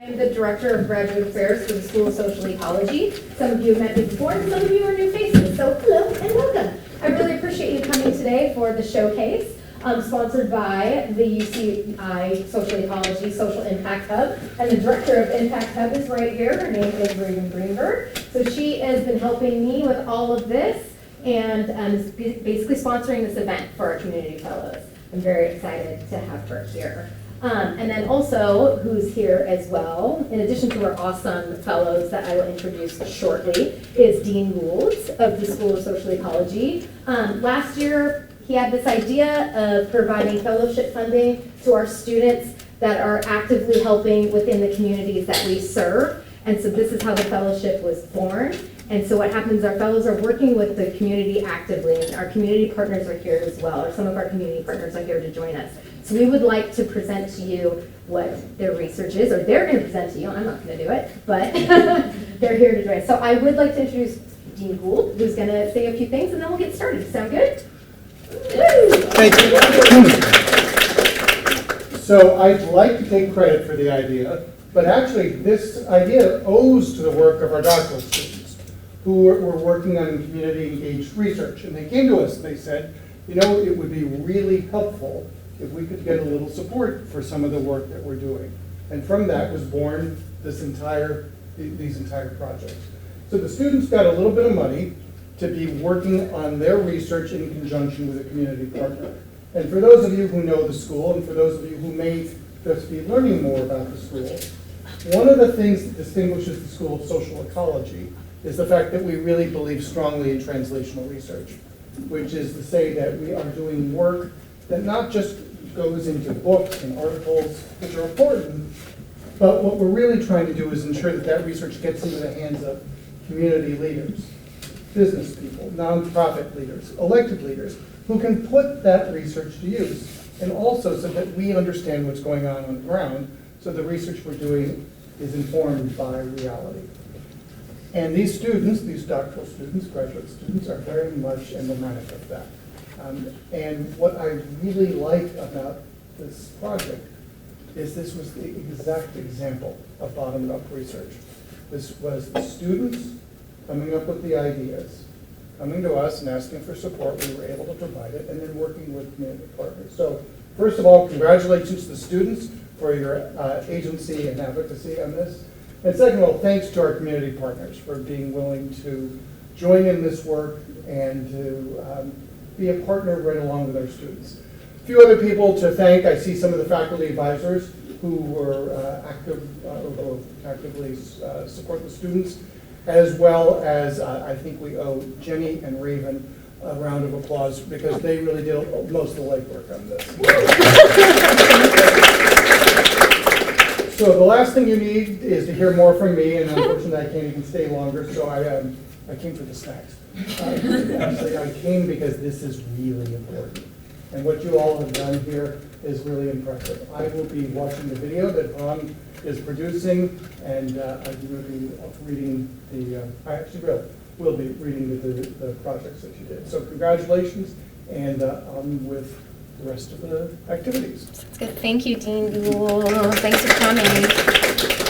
I'm the Director of Graduate Affairs for the School of Social Ecology. Some of you have met me before, and some of you are new faces, so hello and welcome. I really appreciate you coming today for the showcase, sponsored by the UCI Social Ecology Social Impact Hub, and the Director of Impact Hub is right here. Her name is Raven Greenberg. So she has been helping me with all of this, and is basically sponsoring this event for our community fellows. I'm very excited to have her here. And then also, who's here as well, in addition to our awesome fellows that I will introduce shortly, is Dean Gould of the School of Social Ecology. Last year, he had this idea of providing fellowship funding to our students that are actively helping within the communities that we serve. And so this is how the fellowship was born. And so what happens, our fellows are working with the community actively, and our community partners are here as well, or some of our community partners are here to join us. So we would like to present to you what their research is, or they're going to present to you. I'm not going to do it, but they're here to join us. So I would like to introduce Dean Gould, who's going to say a few things, and then we'll get started. Sound good? Thank you. So I'd like to take credit for the idea, but actually this idea owes to the work of our doctoral students who were working on community engaged research. And they came to us and they said, you know, it would be really helpful if we could get a little support for some of the work that we're doing. And from that was born these entire projects. So the students got a little bit of money to be working on their research in conjunction with a community partner. And for those of you who know the school, and for those of you who may just be learning more about the school, one of the things that distinguishes the School of Social Ecology is the fact that we really believe strongly in translational research, which is to say that we are doing work that not just goes into books and articles, which are important, but what we're really trying to do is ensure that that research gets into the hands of community leaders, business people, nonprofit leaders, elected leaders, who can put that research to use, and also so that we understand what's going on the ground, so the research we're doing is informed by reality. And these students, these doctoral students, graduate students, are very much emblematic of that. And what I really like about this project is this was the exact example of bottom-up research. This was the students coming up with the ideas, coming to us and asking for support. We were able to provide it, and then working with community partners. So first of all, congratulations to the students for your agency and advocacy on this. And second of all, thanks to our community partners for being willing to join in this work and to be a partner right along with our students. A few other people to thank. I see some of the faculty advisors who were actively support the students, as well as I think we owe Jenny and Raven a round of applause because they really did most of the legwork on this. So the last thing you need is to hear more from me, and unfortunately I can't even stay longer, so I came for the snacks. Actually, I came because this is really important. And what you all have done here is really impressive. I will be watching the video that Ron is producing, and I will be reading will be reading the projects that you did. So congratulations, and on with the rest of the activities. That's good. Thank you, Dean Gould. Thanks for coming.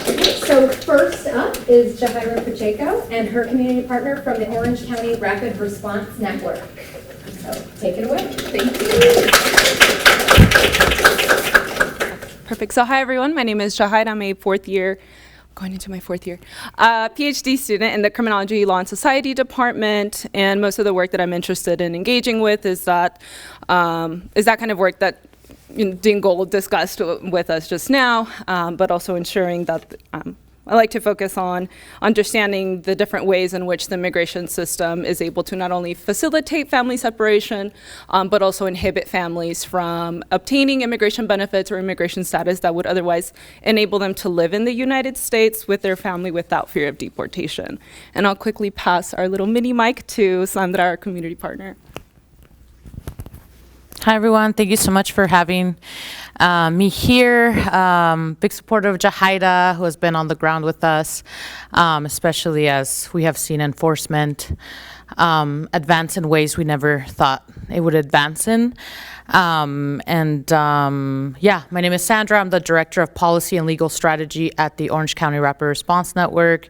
Okay, so first up is Jahaira Pacheco and her community partner from the Orange County Rapid Response Network. So take it away. Thank you. Perfect. So hi, everyone. My name is Jahaira. I'm a going into my fourth year, PhD student in the Criminology, Law, and Society department, and most of the work that I'm interested in engaging with is that kind of work that Dean Gould discussed with us just now, but also ensuring that I like to focus on understanding the different ways in which the immigration system is able to not only facilitate family separation, but also inhibit families from obtaining immigration benefits or immigration status that would otherwise enable them to live in the United States with their family without fear of deportation. And I'll quickly pass our little mini mic to Sandra, our community partner. Hi, everyone. Thank you so much for having me here. Big supporter of Jahaira, who has been on the ground with us, especially as we have seen enforcement advance in ways we never thought it would advance in. Yeah, my name is Sandra. I'm the Director of Policy and Legal Strategy at the Orange County Rapid Response Network.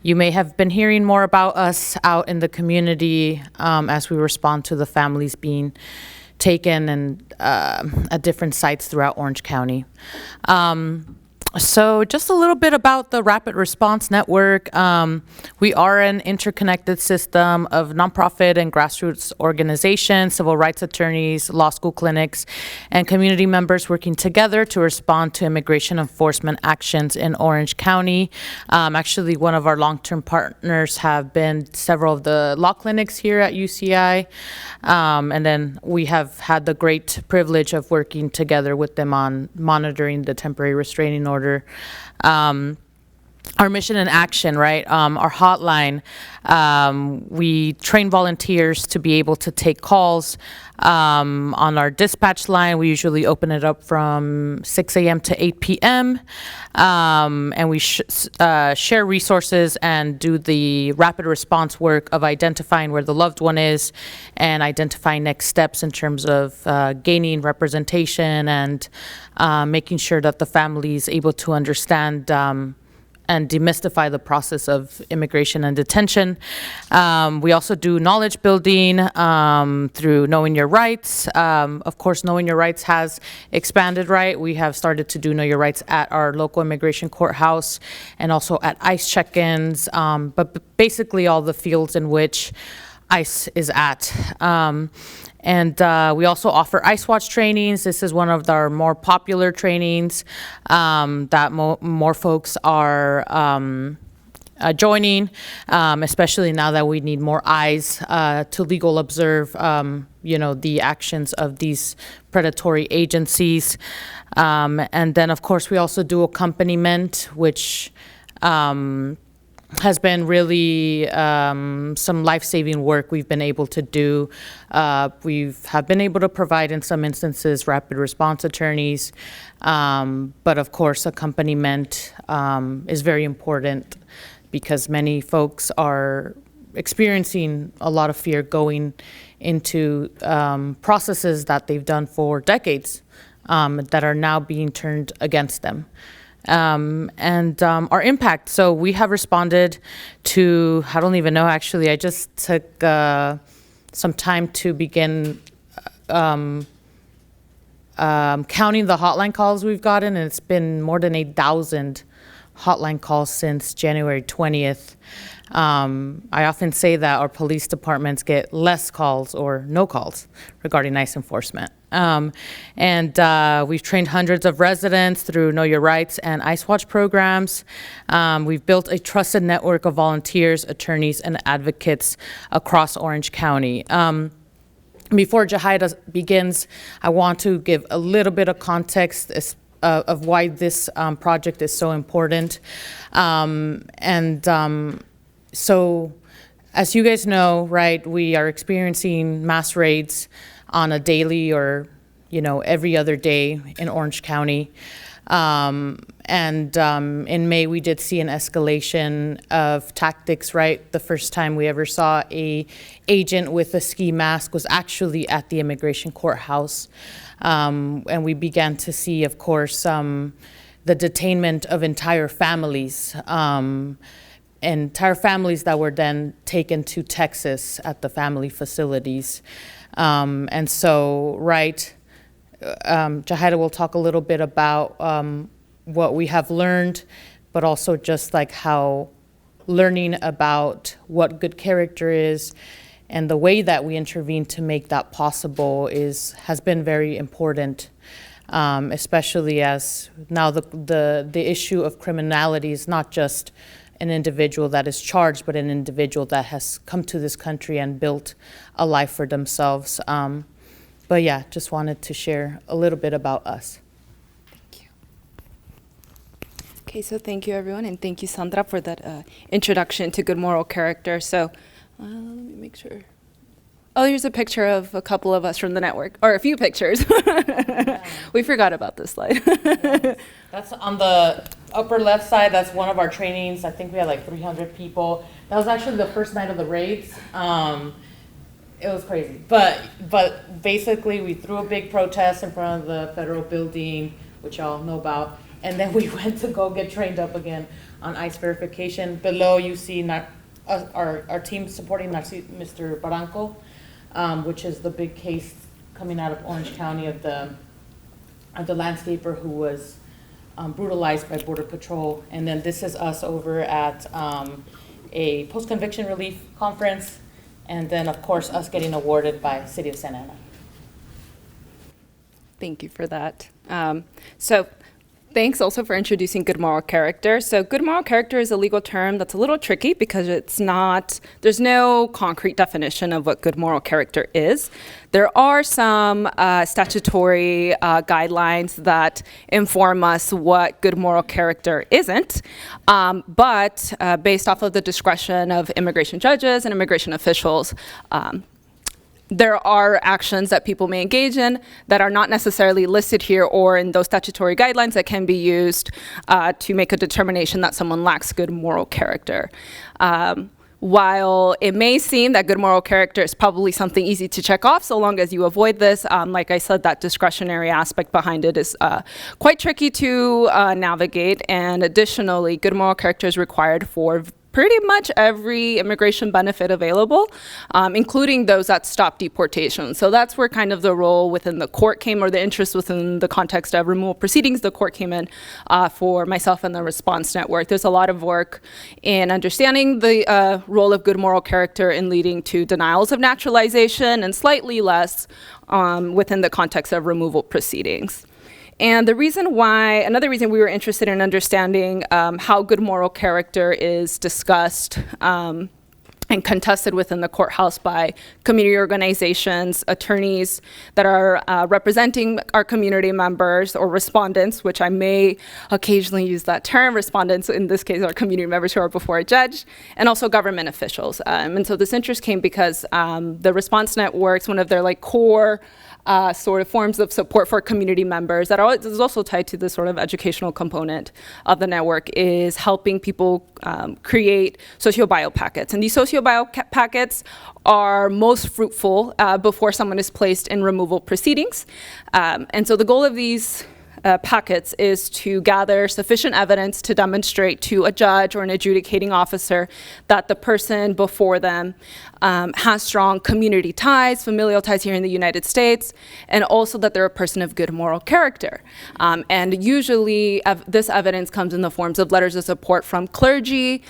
You may have been hearing more about us out in the community as we respond to the families being taken and at different sites throughout Orange County. So just a little bit about the Rapid Response Network. We are an interconnected system of nonprofit and grassroots organizations, civil rights attorneys, law school clinics, and community members working together to respond to immigration enforcement actions in Orange County. Actually, one of our long-term partners have been several of the law clinics here at UCI. And then we have had the great privilege of working together with them on monitoring the temporary restraining order. Our mission and action, right? Our hotline, we train volunteers to be able to take calls. On our dispatch line, we usually open it up from 6 a.m. to 8 p.m. And we share resources and do the rapid response work of identifying where the loved one is and identifying next steps in terms of gaining representation and making sure that the family is able to understand and demystify the process of immigration and detention. We also do knowledge building through Knowing Your Rights. Of course, Knowing Your Rights has expanded, right? We have started to do Know Your Rights at our local immigration courthouse and also at ICE check-ins, but basically all the fields in which ICE is at. And we also offer ICE Watch trainings. This is one of our more popular trainings that more folks are joining, especially now that we need more eyes to legal observe, the actions of these predatory agencies. And then, of course, we also do accompaniment, which has been really some life-saving work we've been able to do. We have been able to provide, in some instances, rapid response attorneys, but of course, accompaniment is very important because many folks are experiencing a lot of fear going into processes that they've done for decades that are now being turned against them. And our impact. So we have responded to, I don't even know, actually, I just took some time to begin counting the hotline calls we've gotten, and it's been more than 8,000 hotline calls since January 20th. I often say that our police departments get less calls or no calls regarding ICE enforcement. We've trained hundreds of residents through Know Your Rights and ICE Watch programs. We've built a trusted network of volunteers, attorneys, and advocates across Orange County. Before Jahaira begins, I want to give a little bit of context of why this project is so important. So as you guys know, right, we are experiencing mass raids on a daily or, every other day in Orange County. In May, we did see an escalation of tactics, right? The first time we ever saw a agent with a ski mask was actually at the immigration courthouse. And we began to see, of course, the detainment of entire families that were then taken to Texas at the family facilities. And so, right, Jahaira will talk a little bit about what we have learned, but also just like how learning about what good character is and the way that we intervene to make that possible has been very important, especially as now the issue of criminality is not just an individual that is charged, but an individual that has come to this country and built a life for themselves. But yeah, just wanted to share a little bit about us. Thank you. Okay, so thank you everyone, and thank you Sandra for that introduction to good moral character. So let me make sure. Oh, here's a picture of a couple of us from the network, or a few pictures. We forgot about this slide. That's on the upper left side, that's one of our trainings. I think we had like 300 people. That was actually the first night of the raids. It was crazy. But basically, we threw a big protest in front of the federal building, which y'all know about. And then we went to go get trained up again on ICE verification. Below, you see our team supporting Mr. Barranco, which is the big case coming out of Orange County of the landscaper who was brutalized by Border Patrol. And then this is us over at a post-conviction relief conference. And then, of course, us getting awarded by City of Santa Ana. Thank you for that. So thanks also for introducing good moral character. So good moral character is a legal term that's a little tricky because there's no concrete definition of what good moral character is. There are some statutory guidelines that inform us what good moral character isn't, but based off of the discretion of immigration judges and immigration officials, there are actions that people may engage in that are not necessarily listed here or in those statutory guidelines that can be used to make a determination that someone lacks good moral character. While it may seem that good moral character is probably something easy to check off so long as you avoid this, like I said, that discretionary aspect behind it is quite tricky to navigate. And additionally, good moral character is required for pretty much every immigration benefit available, including those that stop deportation. So that's where kind of the role within the court came, or the interest within the context of removal proceedings, the court came in for myself and the Response Network. There's a lot of work in understanding the role of good moral character in leading to denials of naturalization, and slightly less within the context of removal proceedings. And another reason we were interested in understanding how good moral character is discussed and contested within the courthouse by community organizations, attorneys that are representing our community members, or respondents, which I may occasionally use that term. Respondents, in this case, are community members who are before a judge, and also government officials. And so this interest came because the Response Networks, one of their core sort of forms of support for community members that is also tied to the sort of educational component of the network, is helping people create socio-bio packets. And these socio-bio packets are most fruitful before someone is placed in removal proceedings. And so the goal of these packets is to gather sufficient evidence to demonstrate to a judge or an adjudicating officer that the person before them has strong community ties, familial ties here in the United States, and also that they're a person of good moral character. And usually this evidence comes in the forms of letters of support from clergy,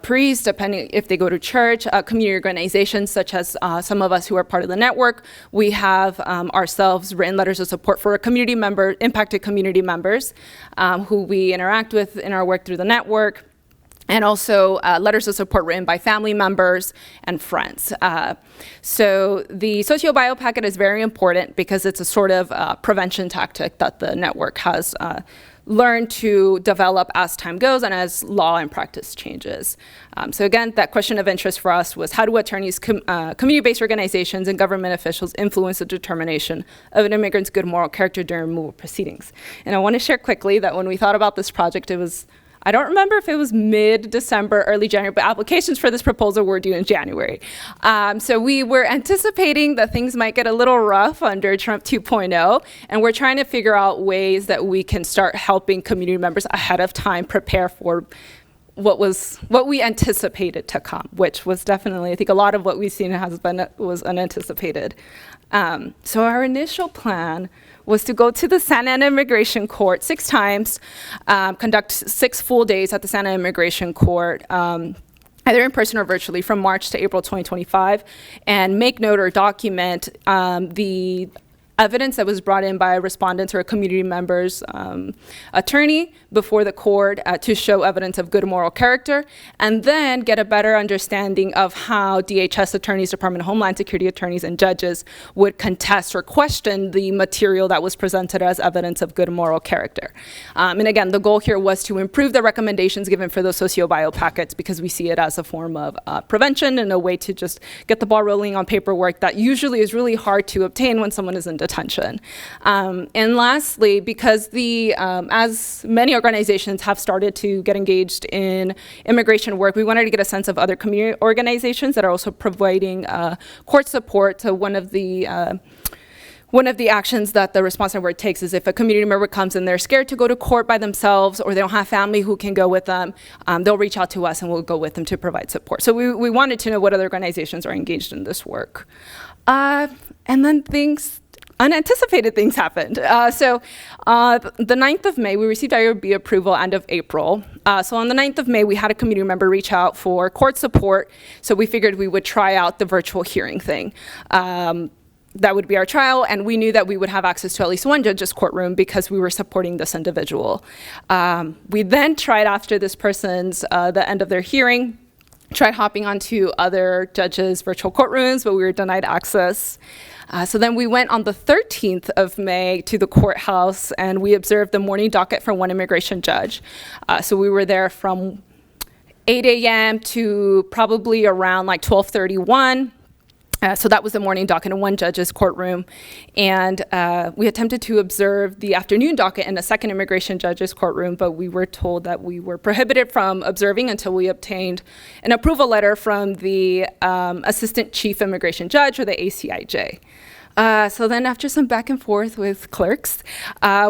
priests, depending if they go to church, community organizations such as some of us who are part of the network. We have ourselves written letters of support for impacted community members who we interact with in our work through the network, and also letters of support written by family members and friends. So the socio-bio packet is very important because it's a sort of prevention tactic that the network has learned to develop as time goes and as law and practice changes. So again, that question of interest for us was, how do attorneys, community-based organizations, and government officials influence the determination of an immigrant's good moral character during removal proceedings? And I want to share quickly that when we thought about this project, I don't remember if it was mid-December, early January, but applications for this proposal were due in January. So we were anticipating that things might get a little rough under Trump 2.0, and we're trying to figure out ways that we can start helping community members ahead of time prepare for what we anticipated to come, which was definitely, I think a lot of what we've seen was unanticipated. So our initial plan was to go to the Santa Ana Immigration Court 6 times, conduct 6 full days at the Santa Ana Immigration Court, either in person or virtually, from March to April 2025, and make note or document the evidence that was brought in by a respondent or a community member's attorney before the court to show evidence of good moral character, and then get a better understanding of how DHS attorneys, Department of Homeland Security attorneys, and judges would contest or question the material that was presented as evidence of good moral character. And again, the goal here was to improve the recommendations given for those socio-bio packets, because we see it as a form of prevention and a way to just get the ball rolling on paperwork that usually is really hard to obtain when someone is in detention. attention. And lastly, because as many organizations have started to get engaged in immigration work, we wanted to get a sense of other community organizations that are also providing court support. So one of the actions that the response network takes is if a community member comes and they're scared to go to court by themselves or they don't have family who can go with them, they'll reach out to us and we'll go with them to provide support. So we wanted to know what other organizations are engaged in this work. And then unanticipated things happened. So the 9th of May, we received IRB approval end of April. So on the 9th of May, we had a community member reach out for court support. So we figured we would try out the virtual hearing thing. That would be our trial, and we knew that we would have access to at least one judge's courtroom because we were supporting this individual. We then tried after this person's, the end of their hearing, tried hopping onto other judges' virtual courtrooms, but we were denied access. So then we went on the 13th of May to the courthouse, and we observed the morning docket from one immigration judge. So we were there from 8 a.m. to probably around like 12:31. So that was the morning docket in one judge's courtroom. And we attempted to observe the afternoon docket in a second immigration judge's courtroom, but we were told that we were prohibited from observing until we obtained an approval letter from the Assistant Chief Immigration Judge, or the ACIJ. So then after some back and forth with clerks,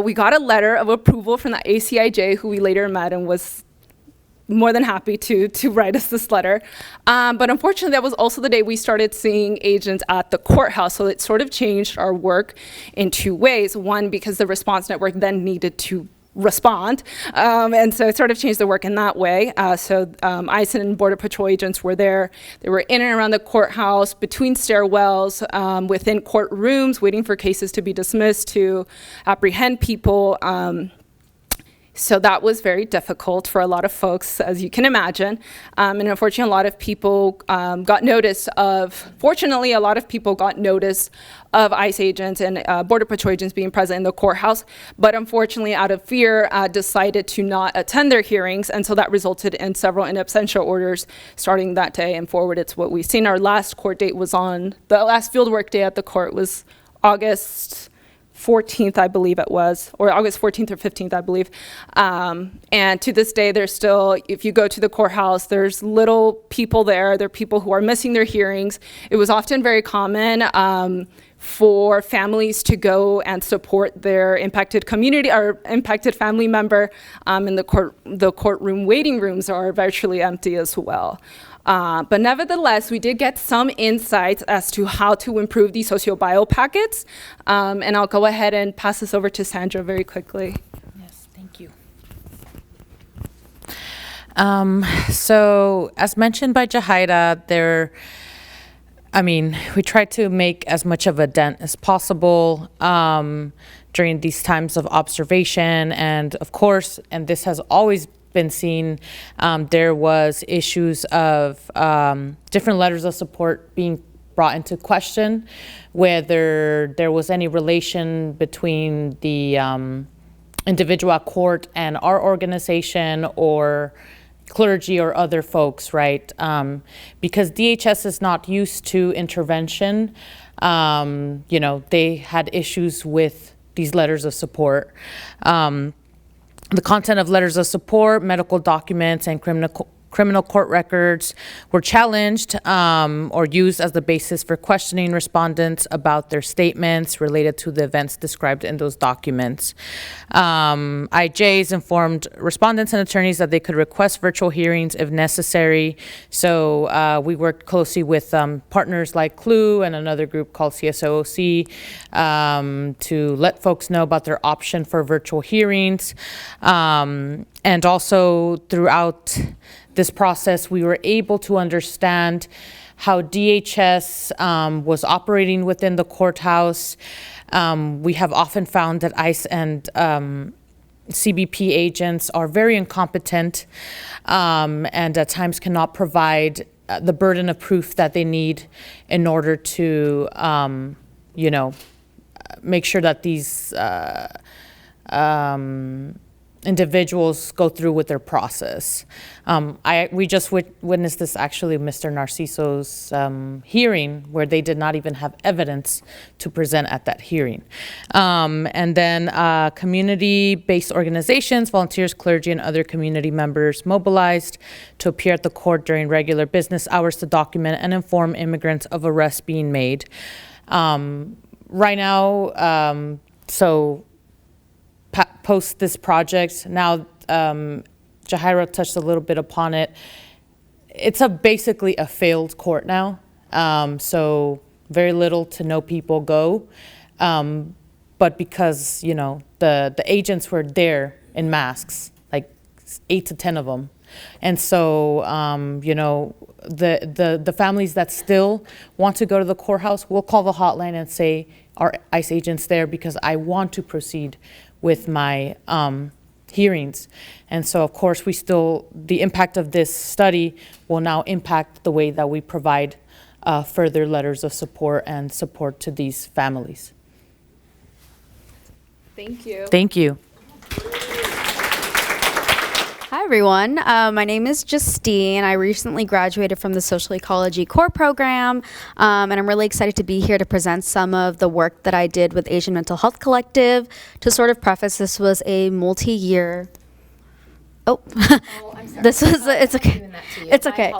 we got a letter of approval from the ACIJ, who we later met and was more than happy to write us this letter. But unfortunately, that was also the day we started seeing agents at the courthouse. So it sort of changed our work in two ways. One, because the response network then needed to respond. And so it sort of changed the work in that way. So ICE and Border Patrol agents were there. They were in and around the courthouse, between stairwells, within courtrooms, waiting for cases to be dismissed, to apprehend people. So that was very difficult for a lot of folks, as you can imagine. And unfortunately, a lot of people got notice of, fortunately, a lot of people got notice of ICE agents and Border Patrol agents being present in the courthouse, but unfortunately, out of fear, decided to not attend their hearings, and so that resulted in several in absentia orders starting that day and forward. It's what we've seen. Our last court date was on, the last fieldwork day at the court was August 14th, I believe it was, or August 14th or 15th, I believe. And to this day, there's still, if you go to the courthouse, there's little people there. There are people who are missing their hearings. It was often very common for families to go and support their impacted community or impacted family member, and the courtroom waiting rooms are virtually empty as well. But nevertheless, we did get some insights as to how to improve these socio-bio packets. And I'll go ahead and pass this over to Sandra very quickly. Yes, thank you. So as mentioned by Jahaira, we tried to make as much of a dent as possible during these times of observation. And of course, and this has always been seen, there was issues of different letters of support being brought into question, whether there was any relation between the individual at court and our organization or clergy or other folks, right? Because DHS is not used to intervention, they had issues with these letters of support. The content of letters of support, medical documents, and criminal court records were challenged or used as the basis for questioning respondents about their statements related to the events described in those documents. IJs informed respondents and attorneys that they could request virtual hearings if necessary. So we worked closely with partners like CLU and another group called CSOOC to let folks know about their option for virtual hearings. And also throughout this process, we were able to understand how DHS was operating within the courthouse. We have often found that ICE and CBP agents are very incompetent and at times cannot provide the burden of proof that they need in order to, make sure that these individuals go through with their process. We just witnessed this actually, Mr. Narciso's hearing, where they did not even have evidence to present at that hearing. And then community-based organizations, volunteers, clergy, and other community members mobilized to appear at the court during regular business hours to document and inform immigrants of arrests being made. Right now, post this project, now Jahaira touched a little bit upon it. It's basically a failed court now, so very little to no people go. But because, you know, the agents were there in masks, like 8 to 10 of them. And so, you know, the families that still want to go to the courthouse will call the hotline and say, are ICE agents there, because I want to proceed with my hearings. And so, of course, the impact of this study will now impact the way that we provide further letters of support and support to these families. Thank you. Thank you. Hi, everyone. My name is Justine. I recently graduated from the Social Ecology Core Program, and I'm really excited to be here to present some of the work that I did with Asian Mental Health Collective. To sort of preface, this was a multi-year... Oh, I'm sorry. this was it's okay. Doing that to you. It's My okay.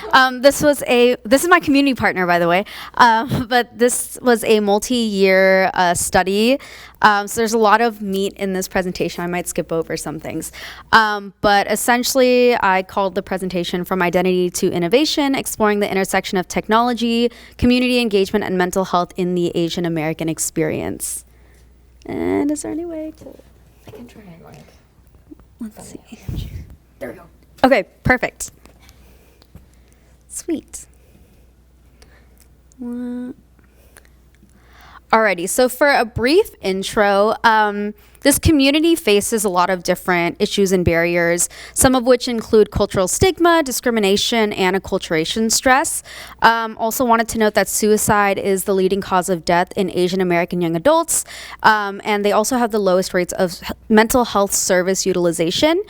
apologies. This is my community partner, by the way. But this was a multi-year study. So there's a lot of meat in this presentation. I might skip over some things. But essentially, I called the presentation From Identity to Innovation, exploring the intersection of technology, community engagement, and mental health in the Asian American experience. And is there any way to... I can try and like. Let's see. There we go. Okay, perfect. Sweet. Alrighty, so for a brief intro, this community faces a lot of different issues and barriers, some of which include cultural stigma, discrimination, and acculturation stress. Also wanted to note that suicide is the leading cause of death in Asian American young adults, and they also have the lowest rates of mental health service utilization.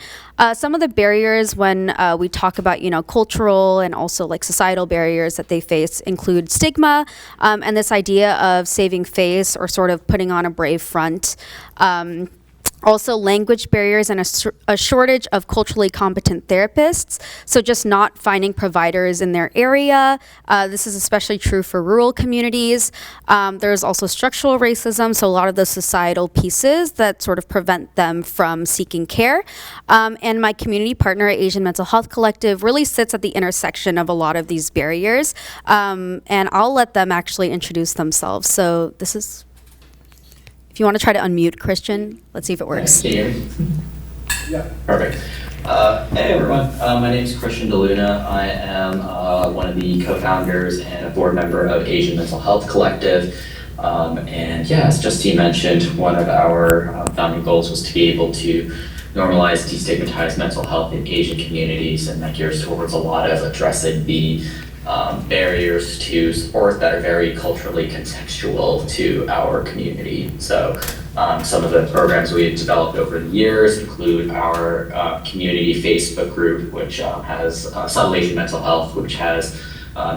Some of the barriers when we talk about, you know, cultural and also like societal barriers that they face include stigma, and this idea of saving face or sort of putting on a brave front. Also language barriers and a shortage of culturally competent therapists, so just not finding providers in their area. This is especially true for rural communities. There's also structural racism, so a lot of the societal pieces that sort of prevent them from seeking care. And my community partner, Asian Mental Health Collective, really sits at the intersection of a lot of these barriers. And I'll let them actually introduce themselves. So this is... If you want to try to unmute Christian, let's see if it works. Can you hear me? Yeah. Perfect. Hey everyone, my name is Christian DeLuna. I am one of the co-founders and a board member of Asian Mental Health Collective. And yeah, as Justine mentioned, one of our founding goals was to be able to normalize, destigmatize mental health in Asian communities, and that gears towards a lot of addressing the barriers to support that are very culturally contextual to our community. So some of the programs we've developed over the years include our community Facebook group, which has Subtle Asian Mental Health, which has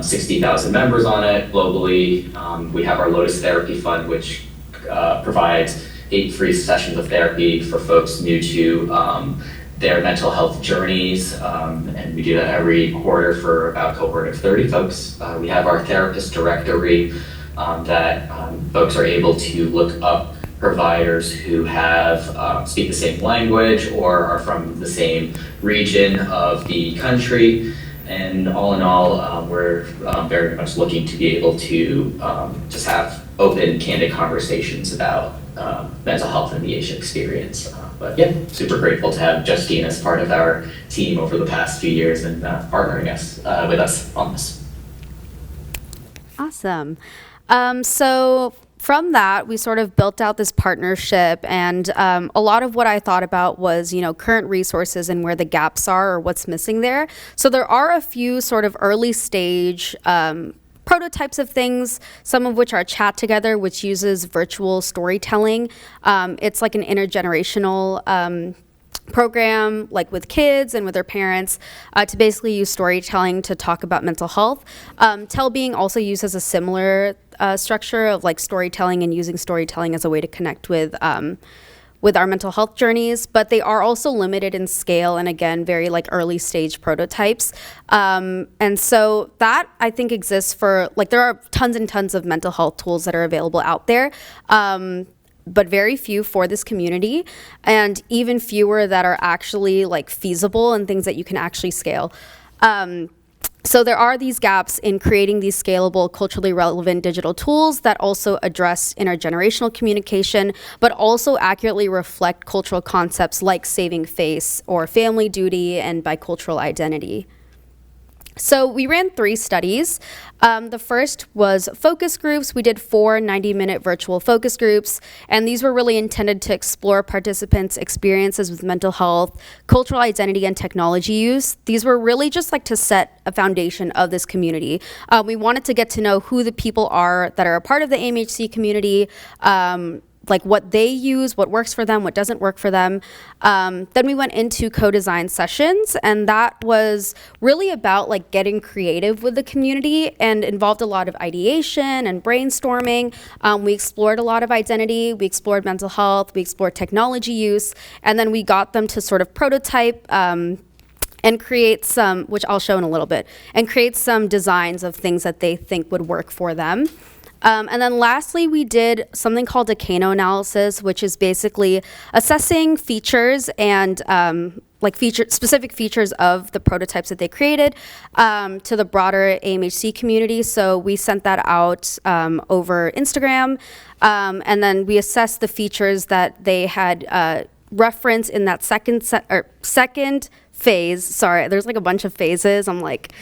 60,000 members on it globally. We have our Lotus Therapy Fund, which provides 8 free sessions of therapy for folks new to their mental health journeys, and we do that every quarter for about a cohort of 30 folks. We have our therapist directory that folks are able to look up providers who have speak the same language or are from the same region of the country. And all in all, we're very much looking to be able to just have open, candid conversations about mental health and the Asian experience. But yeah, super grateful to have Justine as part of our team over the past few years and partnering us with us on this. Awesome. So from that, we sort of built out this partnership, and a lot of what I thought about was, you know, current resources and where the gaps are or what's missing there. So there are a few sort of early stage prototypes of things, some of which are Chat Together, which uses virtual storytelling. It's like an intergenerational program, like with kids and with their parents, to basically use storytelling to talk about mental health. Tell being also used as a similar structure of like storytelling and using storytelling as a way to connect with our mental health journeys, but they are also limited in scale and again, very like early stage prototypes. And so that I think exists for, like there are tons and tons of mental health tools that are available out there. But very few for this community, and even fewer that are actually like feasible and things that you can actually scale. So there are these gaps in creating these scalable, culturally relevant digital tools that also address intergenerational communication, but also accurately reflect cultural concepts like saving face or family duty and bicultural identity. So we ran 3 studies. The first was focus groups. We did 4 90-minute virtual focus groups, and these were really intended to explore participants' experiences with mental health, cultural identity, and technology use. These were really just like to set a foundation of this community. We wanted to get to know who the people are that are a part of the AMHC community, like what they use, what works for them, what doesn't work for them. Then we went into co-design sessions, and that was really about like getting creative with the community and involved a lot of ideation and brainstorming. We explored a lot of identity, we explored mental health, we explored technology use, and then we got them to sort of prototype and create some, which I'll show in a little bit, and create some designs of things that they think would work for them. And then lastly, we did something called a Kano analysis, which is basically assessing features and specific features of the prototypes that they created to the broader AMHC community. So we sent that out over Instagram, and then we assessed the features that they had referenced in that second phase. Sorry, there's like a bunch of phases. I'm like,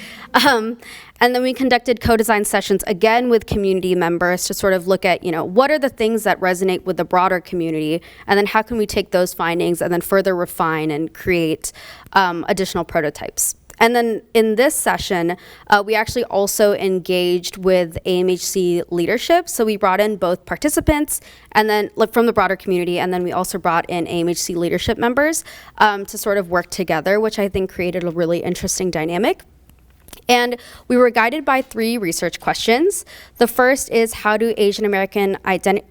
and then we conducted co-design sessions again with community members to sort of look at, what are the things that resonate with the broader community, and then how can we take those findings and then further refine and create additional prototypes. And then in this session, we actually also engaged with AMHC leadership. So we brought in both participants and then from the broader community, and then we also brought in AMHC leadership members to sort of work together, which I think created a really interesting dynamic. And we were guided by 3 research questions. The first is, how do Asian American identity,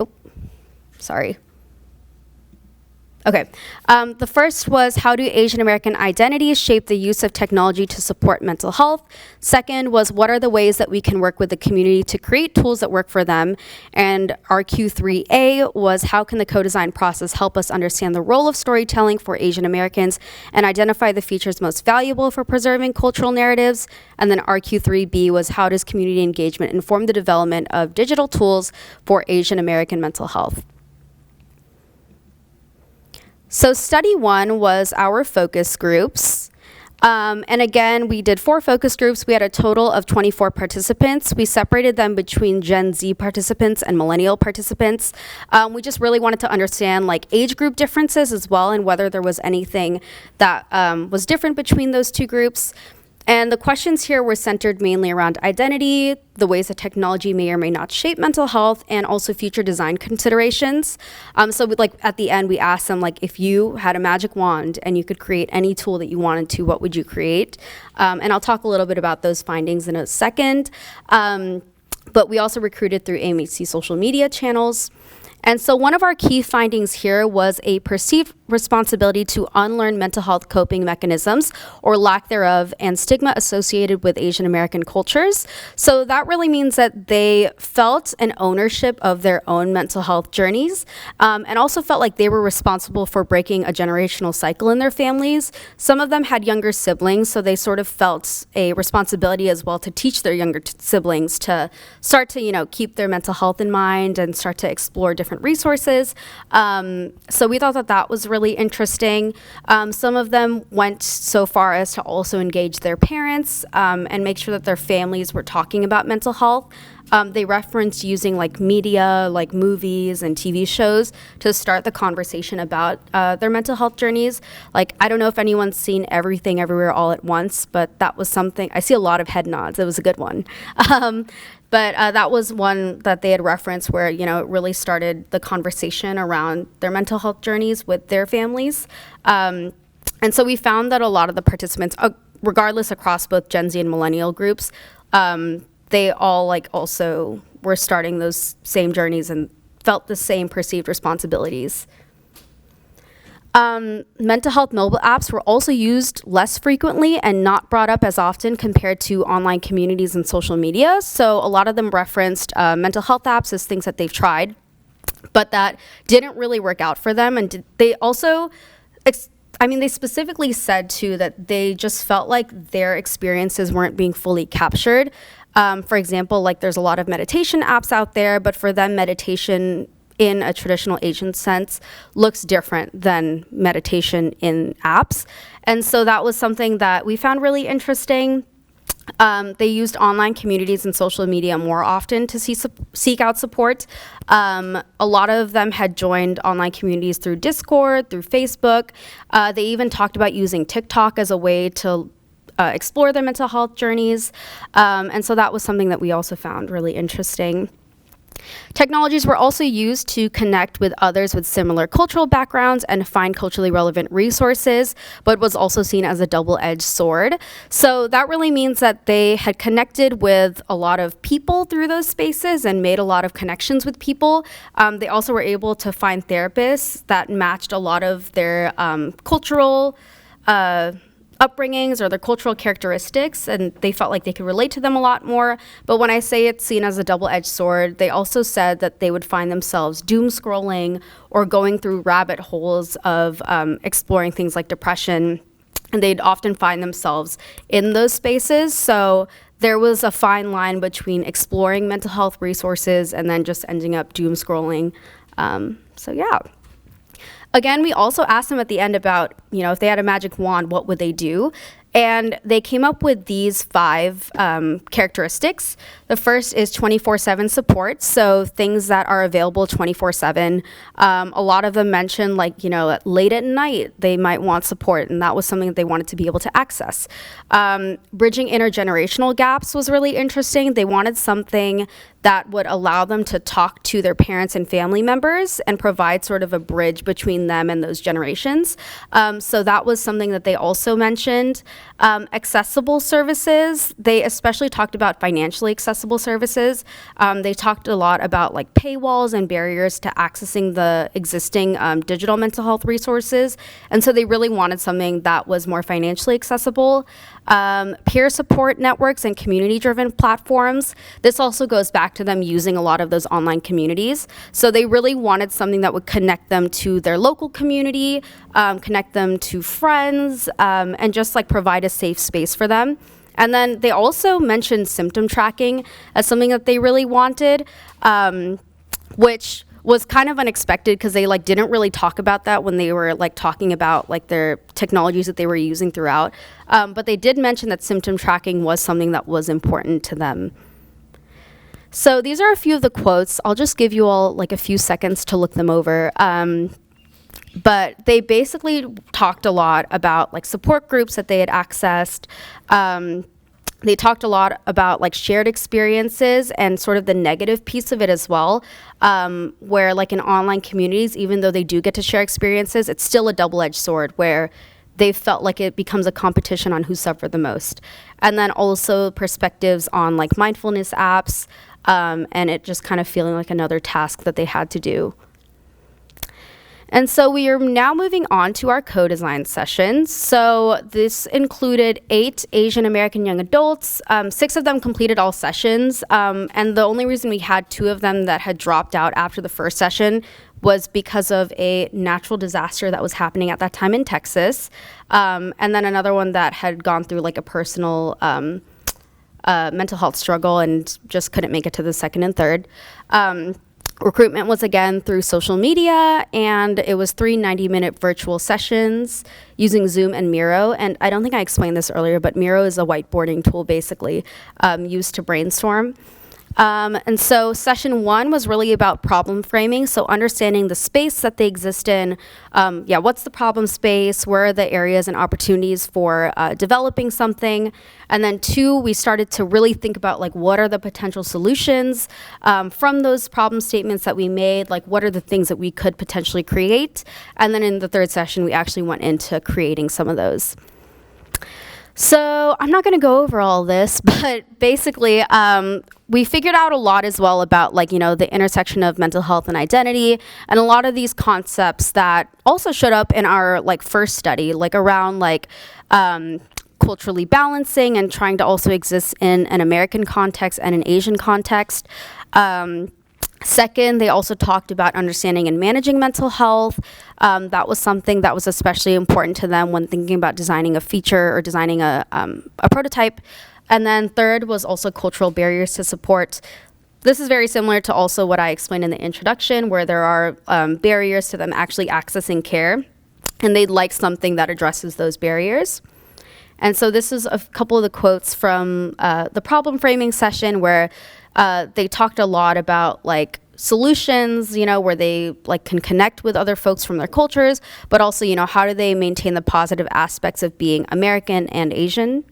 the first was, how do Asian American identities shape the use of technology to support mental health? Second was, what are the ways that we can work with the community to create tools that work for them? And our Q3A was, how can the co-design process help us understand the role of storytelling for Asian Americans and identify the features most valuable for preserving cultural narratives? And then our Q3B was, how does community engagement inform the development of digital tools for Asian American mental health? So study 1 was our focus groups. And again, we did 4 focus groups. We had a total of 24 participants. We separated them between Gen Z participants and millennial participants. We just really wanted to understand like age group differences as well, and whether there was anything that was different between those 2 groups. And the questions here were centered mainly around identity, the ways that technology may or may not shape mental health, and also future design considerations. So at the end, we asked them, like, if you had a magic wand and you could create any tool that you wanted to, what would you create? And I'll talk a little bit about those findings in a second. But we also recruited through AMHC social media channels. And so one of our key findings here was a perceived responsibility to unlearn mental health coping mechanisms or lack thereof and stigma associated with Asian American cultures. So that really means that they felt an ownership of their own mental health journeys and also felt like they were responsible for breaking a generational cycle in their families. Some of them had younger siblings, so they sort of felt a responsibility as well to teach their younger siblings to start to, keep their mental health in mind and start to explore different resources. So we thought that that was really interesting. Some of them went so far as to also engage their parents and make sure that their families were talking about mental health. They referenced using like media, like movies and TV shows to start the conversation about their mental health journeys. Like, I don't know if anyone's seen Everything Everywhere All at Once, but that was something, I see a lot of head nods. It was a good one. But that was one that they had referenced where, it really started the conversation around their mental health journeys with their families. And so we found that a lot of the participants, regardless across both Gen Z and millennial groups, they all also were starting those same journeys and felt the same perceived responsibilities. Mental health mobile apps were also used less frequently and not brought up as often compared to online communities and social media. So a lot of them referenced mental health apps as things that they've tried, but that didn't really work out for them. And they also, they specifically said too that they just felt like their experiences weren't being fully captured. For example, there's a lot of meditation apps out there, but for them, meditation in a traditional Asian sense looks different than meditation in apps. And so that was something that we found really interesting. They used online communities and social media more often to seek out support. A lot of them had joined online communities through Discord, through Facebook. They even talked about using TikTok as a way to explore their mental health journeys. And so that was something that we also found really interesting. Technologies were also used to connect with others with similar cultural backgrounds and find culturally relevant resources, but was also seen as a double-edged sword. So that really means that they had connected with a lot of people through those spaces and made a lot of connections with people. They also were able to find therapists that matched a lot of their cultural upbringings or their cultural characteristics, and they felt like they could relate to them a lot more. But when I say it's seen as a double-edged sword, they also said that they would find themselves doom scrolling or going through rabbit holes of exploring things like depression, and they'd often find themselves in those spaces. So there was a fine line between exploring mental health resources and then just ending up doom scrolling. So yeah. Again, we also asked them at the end about, if they had a magic wand, what would they do? And they came up with these 5 characteristics. The first is 24/7 support, so things that are available 24/7. A lot of them mentioned, late at night, they might want support, and that was something that they wanted to be able to access. Bridging intergenerational gaps was really interesting. They wanted something that would allow them to talk to their parents and family members and provide sort of a bridge between them and those generations. So that was something that they also mentioned. Accessible services, they especially talked about financially accessible services. They talked a lot about paywalls and barriers to accessing the existing digital mental health resources. And so they really wanted something that was more financially accessible. Peer support networks and community-driven platforms. This also goes back to them using a lot of those online communities. So they really wanted something that would connect them to their local community, connect them to friends, and just provide a safe space for them. And then they also mentioned symptom tracking as something that they really wanted, which was kind of unexpected because they didn't really talk about that when they were talking about their technologies that they were using throughout. But they did mention that symptom tracking was something that was important to them. So these are a few of the quotes. I'll just give you all a few seconds to look them over. But they basically talked a lot about support groups that they had accessed. They talked a lot about shared experiences and sort of the negative piece of it as well, where in online communities, even though they do get to share experiences, it's still a double-edged sword where they felt like it becomes a competition on who suffered the most. And then also perspectives on mindfulness apps, and it just kind of feeling like another task that they had to do. And so we are now moving on to our co-design sessions. So this included 8 Asian American young adults. 6 of them completed all sessions. And the only reason we had 2 of them that had dropped out after the first session was because of a natural disaster that was happening at that time in Texas. And then another one that had gone through a personal mental health struggle and just couldn't make it to the second and third. Recruitment was again through social media, and it was 3 90-minute virtual sessions using Zoom and Miro. And I don't think I explained this earlier, but Miro is a whiteboarding tool basically used to brainstorm. And so session 1 was really about problem framing, so understanding the space that they exist in. What's the problem space? Where are the areas and opportunities for developing something? And then 2, we started to really think about like what are the potential solutions from those problem statements that we made, like what are the things that we could potentially create? And then in the 3rd session, we actually went into creating some of those. So I'm not going to go over all this, but basically we figured out a lot as well about like, the intersection of mental health and identity, and a lot of these concepts that also showed up in our like first study, like around like culturally balancing and trying to also exist in an American context and an Asian context. Second, they also talked about understanding and managing mental health. That was something that was especially important to them when thinking about designing a feature or designing a prototype. And then third was also cultural barriers to support. This is very similar to also what I explained in the introduction, where there are barriers to them actually accessing care, and they'd like something that addresses those barriers. And so this is a couple of the quotes from the problem framing session, where they talked a lot about like solutions, where they like can connect with other folks from their cultures, but also, how do they maintain the positive aspects of being American and Asian?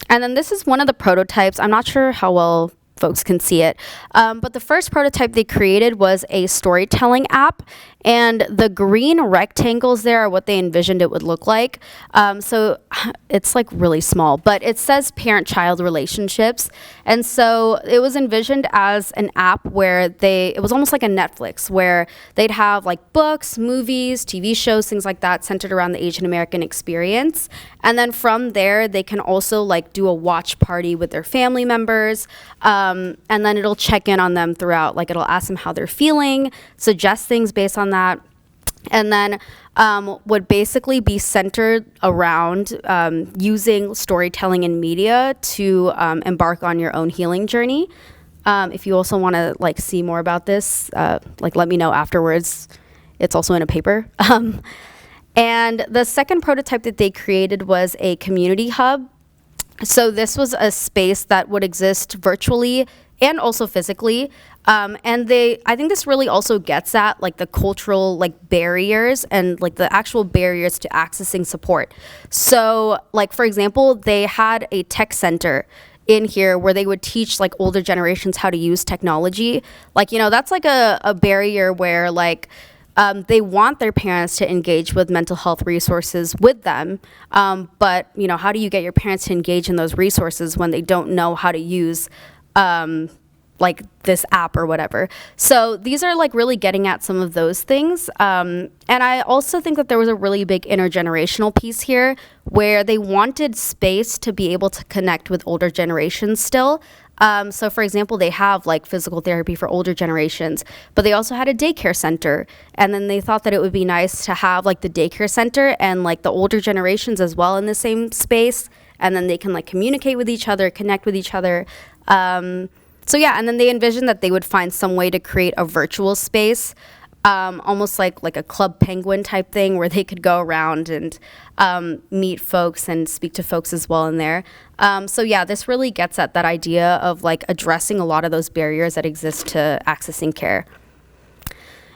And then this is one of the prototypes. I'm not sure how well folks can see it, but the first prototype they created was a storytelling app, and the green rectangles there are what they envisioned it would look like. So it's like really small, but it says parent-child relationships. And so it was envisioned as an app where it was almost like a Netflix, where they'd have like books, movies, TV shows, things like that centered around the Asian American experience. And then from there, they can also like do a watch party with their family members. And then it'll check in on them throughout, like it'll ask them how they're feeling, suggest things based on that. And then would basically be centered around using storytelling and media to embark on your own healing journey. If you also want to like see more about this, let me know afterwards. It's also in a paper. And the second prototype that they created was a community hub. So this was a space that would exist virtually and also physically. And I think this really also gets at like the cultural like barriers and like the actual barriers to accessing support. So like, for example, they had a tech center in here where they would teach like older generations how to use technology. Like, that's like a barrier where like, they want their parents to engage with mental health resources with them. But, how do you get your parents to engage in those resources when they don't know how to use like this app or whatever? So these are like really getting at some of those things. And I also think that there was a really big intergenerational piece here where they wanted space to be able to connect with older generations still. So for example, they have like physical therapy for older generations, but they also had a daycare center. And then they thought that it would be nice to have like the daycare center and like the older generations as well in the same space. And then they can like communicate with each other, connect with each other. So yeah, and then they envisioned that they would find some way to create a virtual space, almost like a Club Penguin type thing where they could go around and meet folks and speak to folks as well in there. So yeah, this really gets at that idea of like addressing a lot of those barriers that exist to accessing care.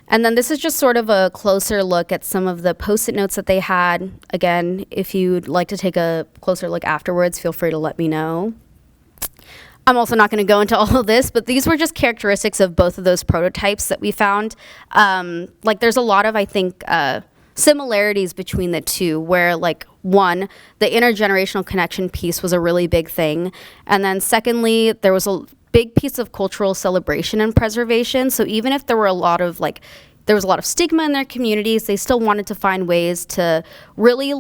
And then this is just sort of a closer look at some of the Post-it notes that they had. Again, if you'd like to take a closer look afterwards, feel free to let me know. I'm also not going to go into all of this, but these were just characteristics of both of those prototypes that we found. Like there's a lot of, I think, similarities between the two, where like one, the intergenerational connection piece was a really big thing. And then secondly, there was a big piece of cultural celebration and preservation. So even if there was a lot of stigma in their communities, they still wanted to find ways to really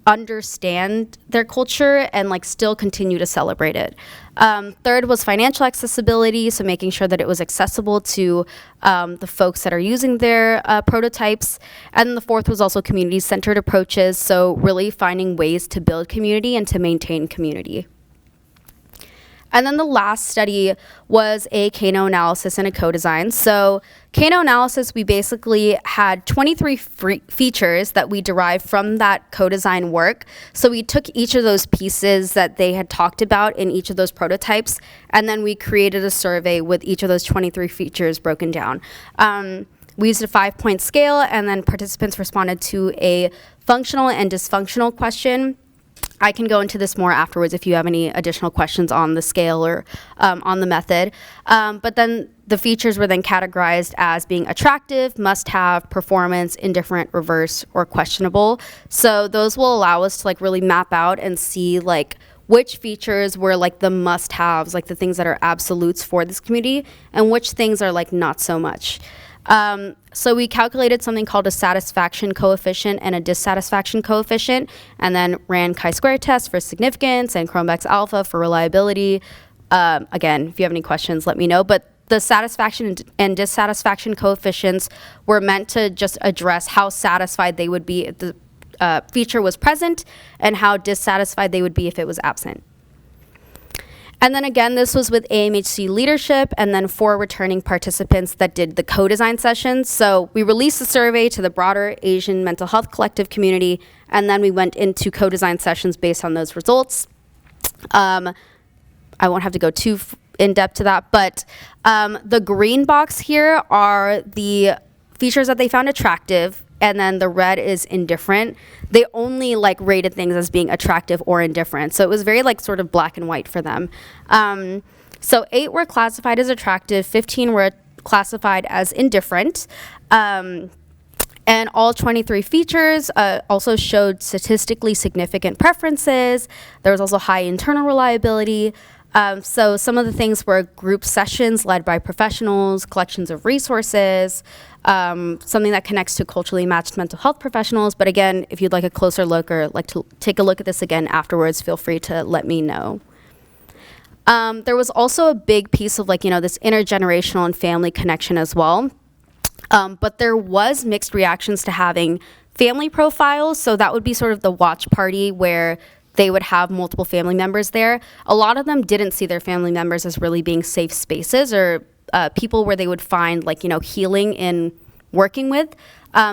understand their culture and like still continue to celebrate it. Third was financial accessibility, so making sure that it was accessible to the folks that are using their prototypes. And the fourth was also community-centered approaches, so really finding ways to build community and to maintain community. And then the last study was a Kano analysis and a co-design. So Kano analysis, we basically had 23 features that we derived from that co-design work. So we took each of those pieces that they had talked about in each of those prototypes, and then we created a survey with each of those 23 features broken down. We used a 5-point scale, and then participants responded to a functional and dysfunctional question. I can go into this more afterwards if you have any additional questions on the scale or on the method. But then the features were then categorized as being attractive, must-have, performance, indifferent, reverse, or questionable. So those will allow us to like really map out and see like which features were like the must-haves, like the things that are absolutes for this community, and which things are like not so much. So we calculated something called a satisfaction coefficient and a dissatisfaction coefficient, and then ran chi-square tests for significance and Cronbach's alpha for reliability. Again, if you have any questions, let me know. But the satisfaction and dissatisfaction coefficients were meant to just address how satisfied they would be if the feature was present and how dissatisfied they would be if it was absent. And then again, this was with AMHC leadership and then 4 returning participants that did the co-design sessions. So we released the survey to the broader Asian mental health collective community, and then we went into co-design sessions based on those results. I won't have to go too in depth to that, but the green box here are the features that they found attractive, and then the red is indifferent. They only like rated things as being attractive or indifferent. So it was very like sort of black and white for them. So 8 were classified as attractive, 15 were classified as indifferent. And all 23 features also showed statistically significant preferences. There was also high internal reliability. So some of the things were group sessions led by professionals, collections of resources, something that connects to culturally matched mental health professionals. But again, if you'd like a closer look or like to take a look at this again afterwards, feel free to let me know. There was also a big piece of like, you know, this intergenerational and family connection as well. But there was mixed reactions to having family profiles. So that would be sort of the watch party where they would have multiple family members there. A lot of them didn't see their family members as really being safe spaces or people where they would find like, you know, healing in working with.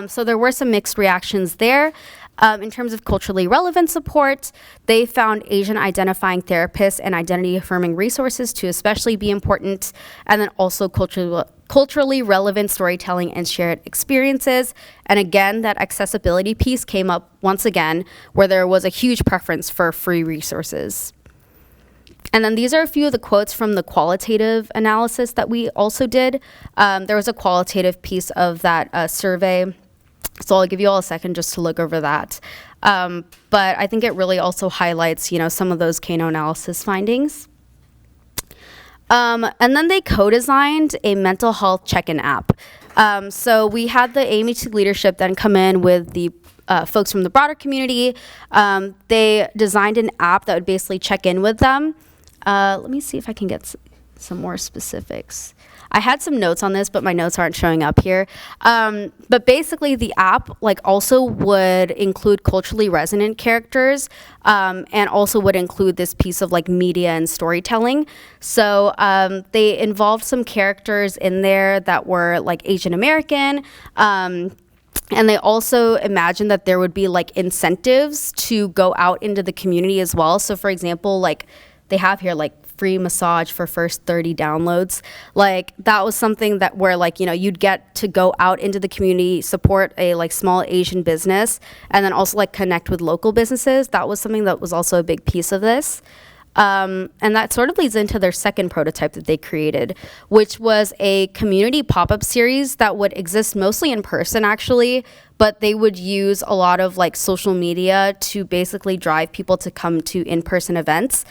So there were some mixed reactions there. In terms of culturally relevant support, they found Asian identifying therapists and identity affirming resources to especially be important, and then also culturally relevant storytelling and shared experiences. And again, that accessibility piece came up once again, where there was a huge preference for free resources. And then these are a few of the quotes from the qualitative analysis that we also did. There was a qualitative piece of that survey, so I'll give you all a second just to look over that. But I think it really also highlights, you know, some of those Kano analysis findings. And then they co-designed a mental health check-in app. So we had the AMHC leadership then come in with the folks from the broader community. They designed an app that would basically check in with them. Let me see if I can get some more specifics. I had some notes on this, but my notes aren't showing up here. But basically, the app like also would include culturally resonant characters, and also would include this piece of like media and storytelling. So they involved some characters in there that were like Asian American. And they also imagined that there would be like incentives to go out into the community as well. So for example, like they have here like free massage for first 30 downloads. Like that was something that where like, you know, you'd get to go out into the community, support a like small Asian business, and then also like connect with local businesses. That was something that was also a big piece of this. And that sort of leads into their second prototype that they created, which was a community pop-up series that would exist mostly in person actually, but they would use a lot of like social media to basically drive people to come to in-person events.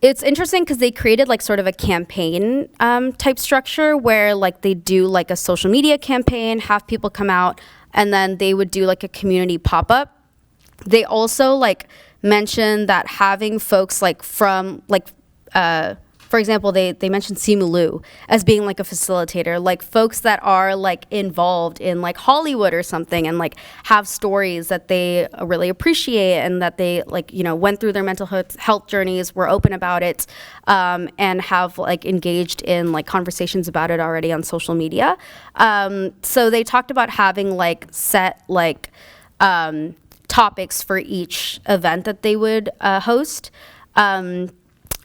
It's interesting because they created like sort of a campaign type structure where like they do like a social media campaign, have people come out, and then they would do like a community pop-up. They also like mentioned that having folks like from like for example, they mentioned Simu as being like a facilitator, like folks that are like involved in like Hollywood or something and like have stories that they really appreciate and that they like, you know, went through their mental health journeys, were open about it, and have like engaged in like conversations about it already on social media. So they talked about having like set like topics for each event that they would host.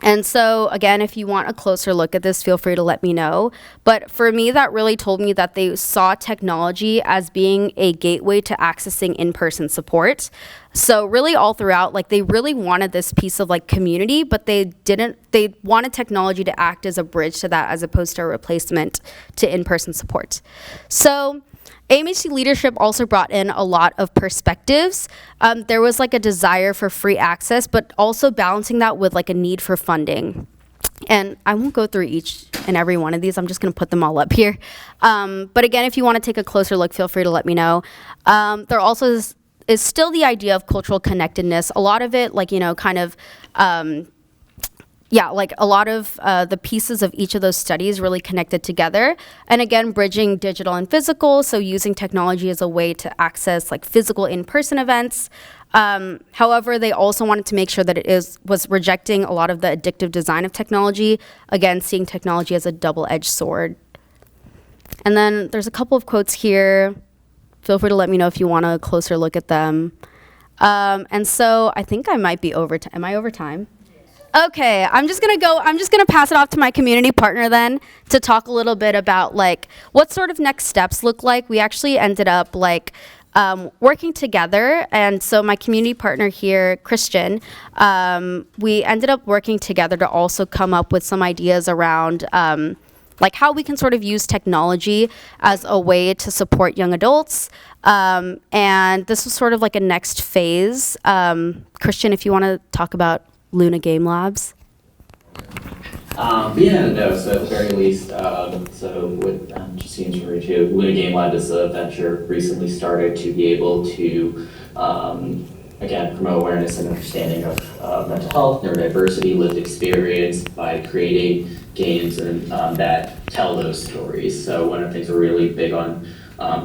And so, again, if you want a closer look at this, feel free to let me know. But for me, that really told me that they saw technology as being a gateway to accessing in-person support. So really all throughout, like they really wanted this piece of like community, but they wanted technology to act as a bridge to that as opposed to a replacement to in-person support. So AMHC leadership also brought in a lot of perspectives. There was like a desire for free access, but also balancing that with like a need for funding. And I won't go through each and every one of these. I'm just going to put them all up here. But again, if you want to take a closer look, feel free to let me know. There also is still the idea of cultural connectedness. A lot of it, like, you know, kind of like a lot of the pieces of each of those studies really connected together. And again, bridging digital and physical, so using technology as a way to access like physical in-person events. However, they also wanted to make sure that it was rejecting a lot of the addictive design of technology, again, seeing technology as a double-edged sword. And then there's a couple of quotes here. Feel free to let me know if you want a closer look at them. And so I think I might be over time. Am I over time? Okay, I'm just gonna pass it off to my community partner then to talk a little bit about like what sort of next steps look like. We actually ended up like working together, and so my community partner here, Christian, we ended up working together to also come up with some ideas around like how we can sort of use technology as a way to support young adults. And this was sort of like a next phase. Christian, if you want to talk about Luna Game Labs. So at the very least, so what Justine's referring to, Luna Game Lab is a venture recently started to be able to, again, promote awareness and understanding of mental health, neurodiversity, lived experience by creating games and that tell those stories. So one of the things we're really big on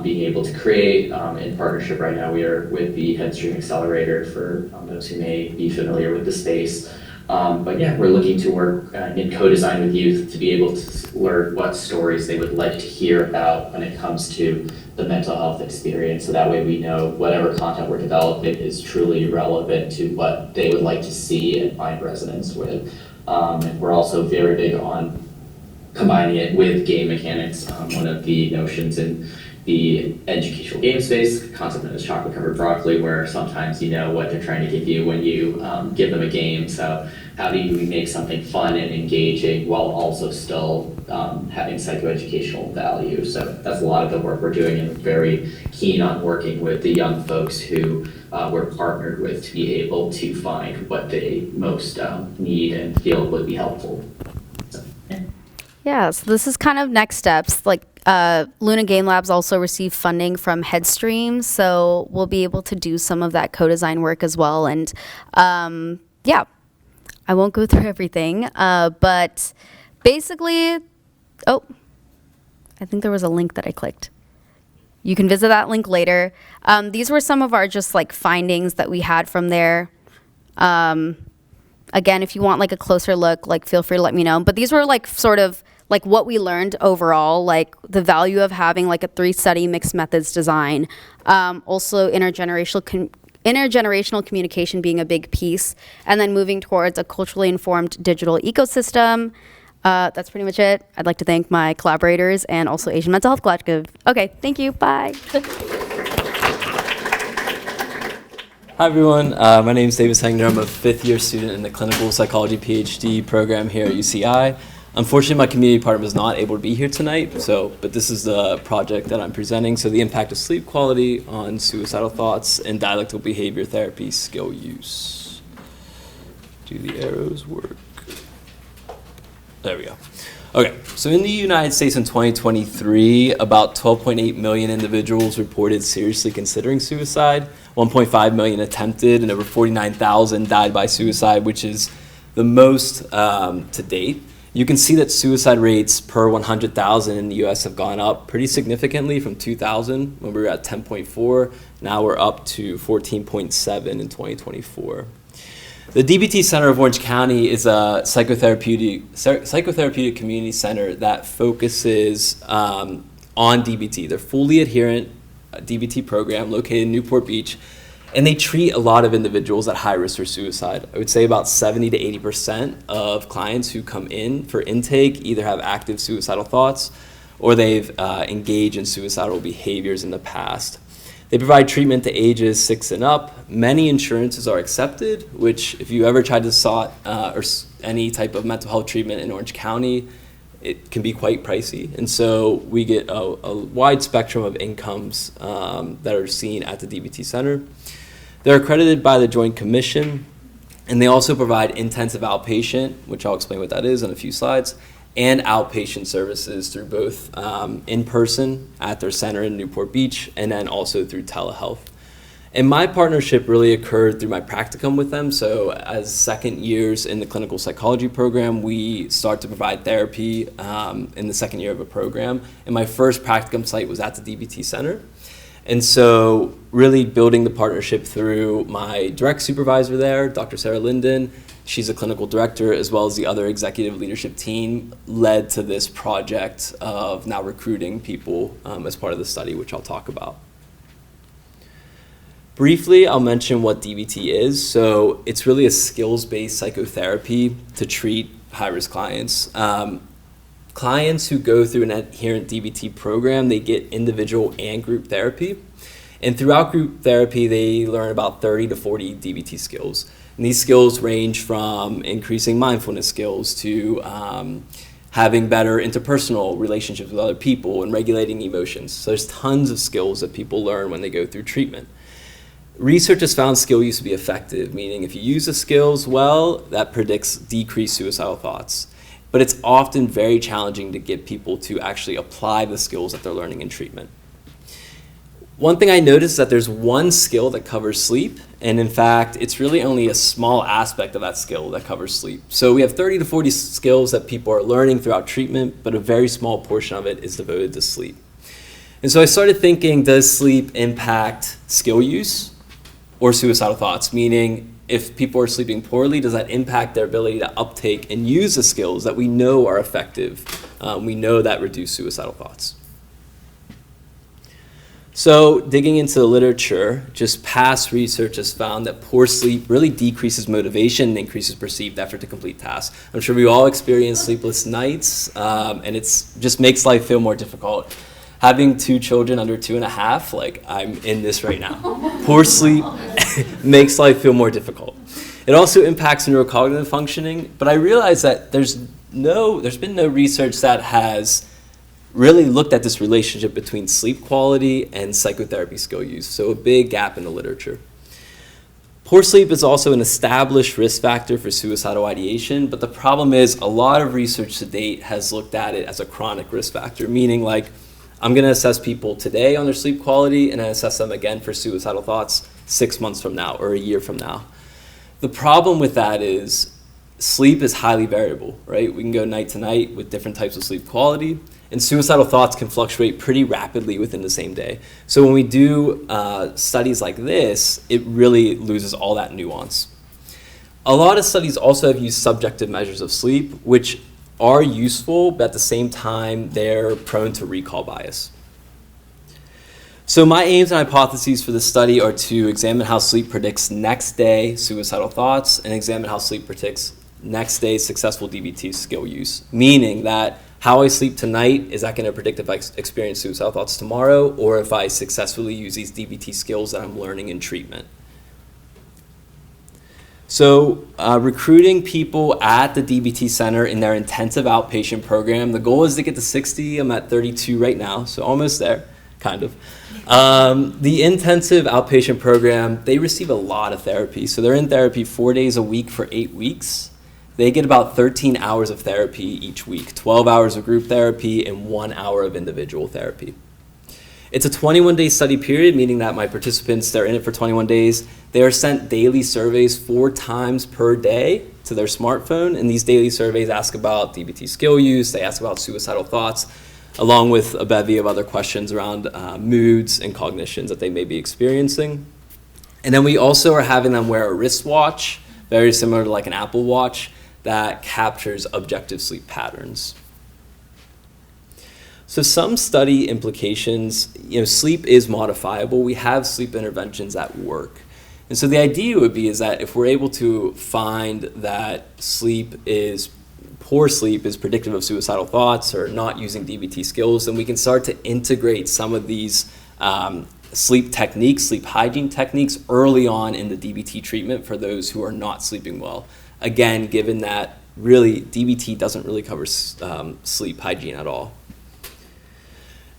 being able to create in partnership right now, we are with the Headstream Accelerator for those who may be familiar with the space. We're looking to work in co-design with youth to be able to learn what stories they would like to hear about when it comes to the mental health experience. So that way we know whatever content we're developing is truly relevant to what they would like to see and find resonance with. And we're also very big on combining it with game mechanics. One of the notions in the educational game space, concept known as chocolate covered broccoli, where sometimes you know what they're trying to give you when you give them a game. So how do you make something fun and engaging while also still having psychoeducational value? So that's a lot of the work we're doing, and very keen on working with the young folks who we're partnered with to be able to find what they most need and feel would be helpful. So, Yeah, so this is kind of next steps. Like Luna Game Labs also received funding from Headstream, so we'll be able to do some of that co-design work as well. And I won't go through everything, but basically, I think there was a link that I clicked. You can visit that link later. These were some of our just like findings that we had from there. Again, if you want like a closer look, like feel free to let me know. But these were like sort of like what we learned overall, like the value of having like a 3-study mixed methods design. Also intergenerational communication being a big piece, and then moving towards a culturally informed digital ecosystem. That's pretty much it. I'd like to thank my collaborators and also Asian Mental Health Collective. Okay, thank you, bye. Hi everyone, my name is Cenkner. I'm a 5th-year student in the Clinical Psychology PhD program here at UCI. Unfortunately, my community partner was not able to be here tonight, but this is the project that I'm presenting. So the impact of sleep quality on suicidal thoughts and dialectical behavior therapy skill use. Do the arrows work? There we go. Okay, so in the United States in 2023, about 12.8 million individuals reported seriously considering suicide, 1.5 million attempted, and over 49,000 died by suicide, which is the most to date. you can see that suicide rates per 100,000 in the US have gone up pretty significantly from 2000 when we were at 10.4. Now we're up to 14.7 in 2024. The DBT Center of Orange County is a psychotherapeutic community center that focuses on DBT. They're fully adherent DBT program located in Newport Beach, and they treat a lot of individuals at high risk for suicide. I would say about 70 to 80% of clients who come in for intake either have active suicidal thoughts or they've engaged in suicidal behaviors in the past. They provide treatment to ages 6 and up. Many insurances are accepted, which if you ever tried to sought any type of mental health treatment in Orange County, it can be quite pricey. And so we get a wide spectrum of incomes that are seen at the DBT Center. They're accredited by the Joint Commission, and they also provide intensive outpatient, which I'll explain what that is in a few slides, and outpatient services through both in person at their center in Newport Beach and then also through telehealth. And my partnership really occurred through my practicum with them. So as second years in the clinical psychology program, we start to provide therapy in the second year of a program. And my first practicum site was at the DBT Center. And so really building the partnership through my direct supervisor there, Dr. Sarah Linden, she's a clinical director, as well as the other executive leadership team, led to this project of now recruiting people as part of the study, which I'll talk about. Briefly, I'll mention what DBT is. So it's really a skills-based psychotherapy to treat high-risk clients. Clients who go through an adherent DBT program, they get individual and group therapy. And throughout group therapy, they learn about 30 to 40 DBT skills. And these skills range from increasing mindfulness skills to having better interpersonal relationships with other people and regulating emotions. So there's tons of skills that people learn when they go through treatment. Research has found skill use to be effective, meaning if you use the skills well, that predicts decreased suicidal thoughts. But it's often very challenging to get people to actually apply the skills that they're learning in treatment. One thing I noticed is that there's one skill that covers sleep, and in fact, it's really only a small aspect of that skill that covers sleep. So we have 30 to 40 skills that people are learning throughout treatment, but a very small portion of it is devoted to sleep. And so I started thinking, does sleep impact skill use or suicidal thoughts? Meaning, if people are sleeping poorly, does that impact their ability to uptake and use the skills that we know are effective? We know that reduce suicidal thoughts. So digging into the literature, just past research has found that poor sleep really decreases motivation and increases perceived effort to complete tasks. I'm sure we all experience sleepless nights, and it just makes life feel more difficult. Having 2 children under 2.5, like I'm in this right now. Poor sleep makes life feel more difficult. It also impacts neurocognitive functioning, but I realized that there's been no research that has really looked at this relationship between sleep quality and psychotherapy skill use, so a big gap in the literature. Poor sleep is also an established risk factor for suicidal ideation, but the problem is a lot of research to date has looked at it as a chronic risk factor, meaning like I'm going to assess people today on their sleep quality and I assess them again for suicidal thoughts 6 months from now or a year from now. The problem with that is sleep is highly variable, right? We can go night to night with different types of sleep quality, and suicidal thoughts can fluctuate pretty rapidly within the same day. So when we do studies like this, it really loses all that nuance. A lot of studies also have used subjective measures of sleep, which are useful, but at the same time, they're prone to recall bias. So my aims and hypotheses for this study are to examine how sleep predicts next day suicidal thoughts and examine how sleep predicts next day successful DBT skill use, meaning that how I sleep tonight, is that going to predict if I experience suicidal thoughts tomorrow or if I successfully use these DBT skills that I'm learning in treatment. So recruiting people at the DBT Center in their intensive outpatient program, the goal is to get to 60. I'm at 32 right now, so almost there, kind of. The intensive outpatient program, they receive a lot of therapy. So they're in therapy 4 days a week for 8 weeks. They get about 13 hours of therapy each week, 12 hours of group therapy and 1 hour of individual therapy. It's a 21-day study period, meaning that my participants, they're in it for 21 days. They are sent daily surveys 4 times per day to their smartphone, and these daily surveys ask about DBT skill use, they ask about suicidal thoughts, along with a bevy of other questions around moods and cognitions that they may be experiencing. And then we also are having them wear a wristwatch, very similar to like an Apple Watch, that captures objective sleep patterns. So some study implications, sleep is modifiable. We have sleep interventions that work. And so the idea would be is that if we're able to find that poor sleep is predictive of suicidal thoughts or not using DBT skills, then we can start to integrate some of these sleep techniques, sleep hygiene techniques early on in the DBT treatment for those who are not sleeping well. Again, given that really DBT doesn't really cover sleep hygiene at all.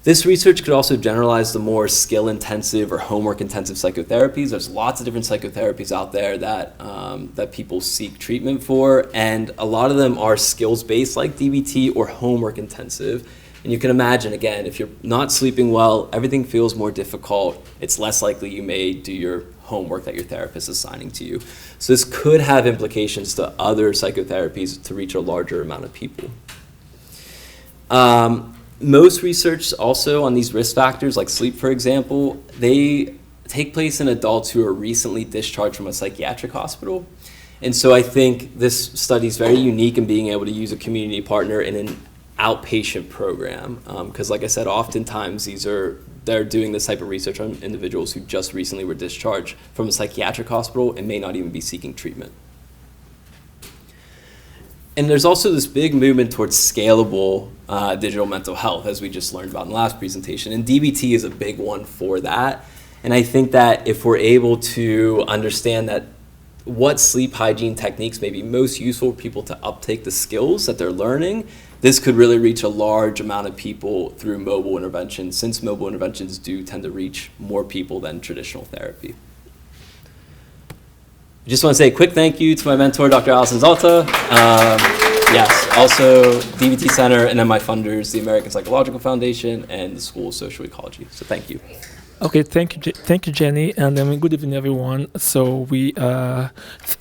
This research could also generalize the more skill-intensive or homework-intensive psychotherapies. There's lots of different psychotherapies out there that people seek treatment for, and a lot of them are skills-based like DBT or homework-intensive. And you can imagine, again, if you're not sleeping well, everything feels more difficult. It's less likely you may do your homework that your therapist is assigning to you. So this could have implications to other psychotherapies to reach a larger amount of people. Most research also on these risk factors, like sleep, for example, they take place in adults who are recently discharged from a psychiatric hospital. And so I think this study is very unique in being able to use a community partner in an outpatient program. Because like I said, oftentimes they're doing this type of research on individuals who just recently were discharged from a psychiatric hospital and may not even be seeking treatment. And there's also this big movement towards scalable digital mental health, as we just learned about in the last presentation. And DBT is a big one for that. And I think that if we're able to understand that what sleep hygiene techniques may be most useful for people to uptake the skills that they're learning, this could really reach a large amount of people through mobile interventions, since mobile interventions do tend to reach more people than traditional therapy. I just want to say a quick thank you to my mentor, Dr. Allison Zalta. Yes, also DBT Center, and then my funders, the American Psychological Foundation and the School of Social Ecology. So thank you. Okay, thank you, Jenny, and good evening, everyone. So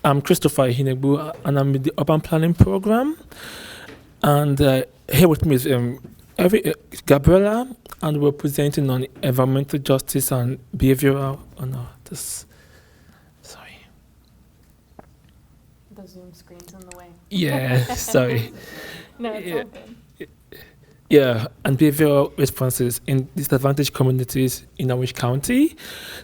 I'm Christopher Ihinegbu, and I'm with the Urban Planning Program. And here with me is Gabriela, and we're presenting on environmental justice and behavioral. Sorry. The Zoom screen's in the way. Yeah, sorry. No, it's all good. Yeah, and behavioral responses in disadvantaged communities in Orange County.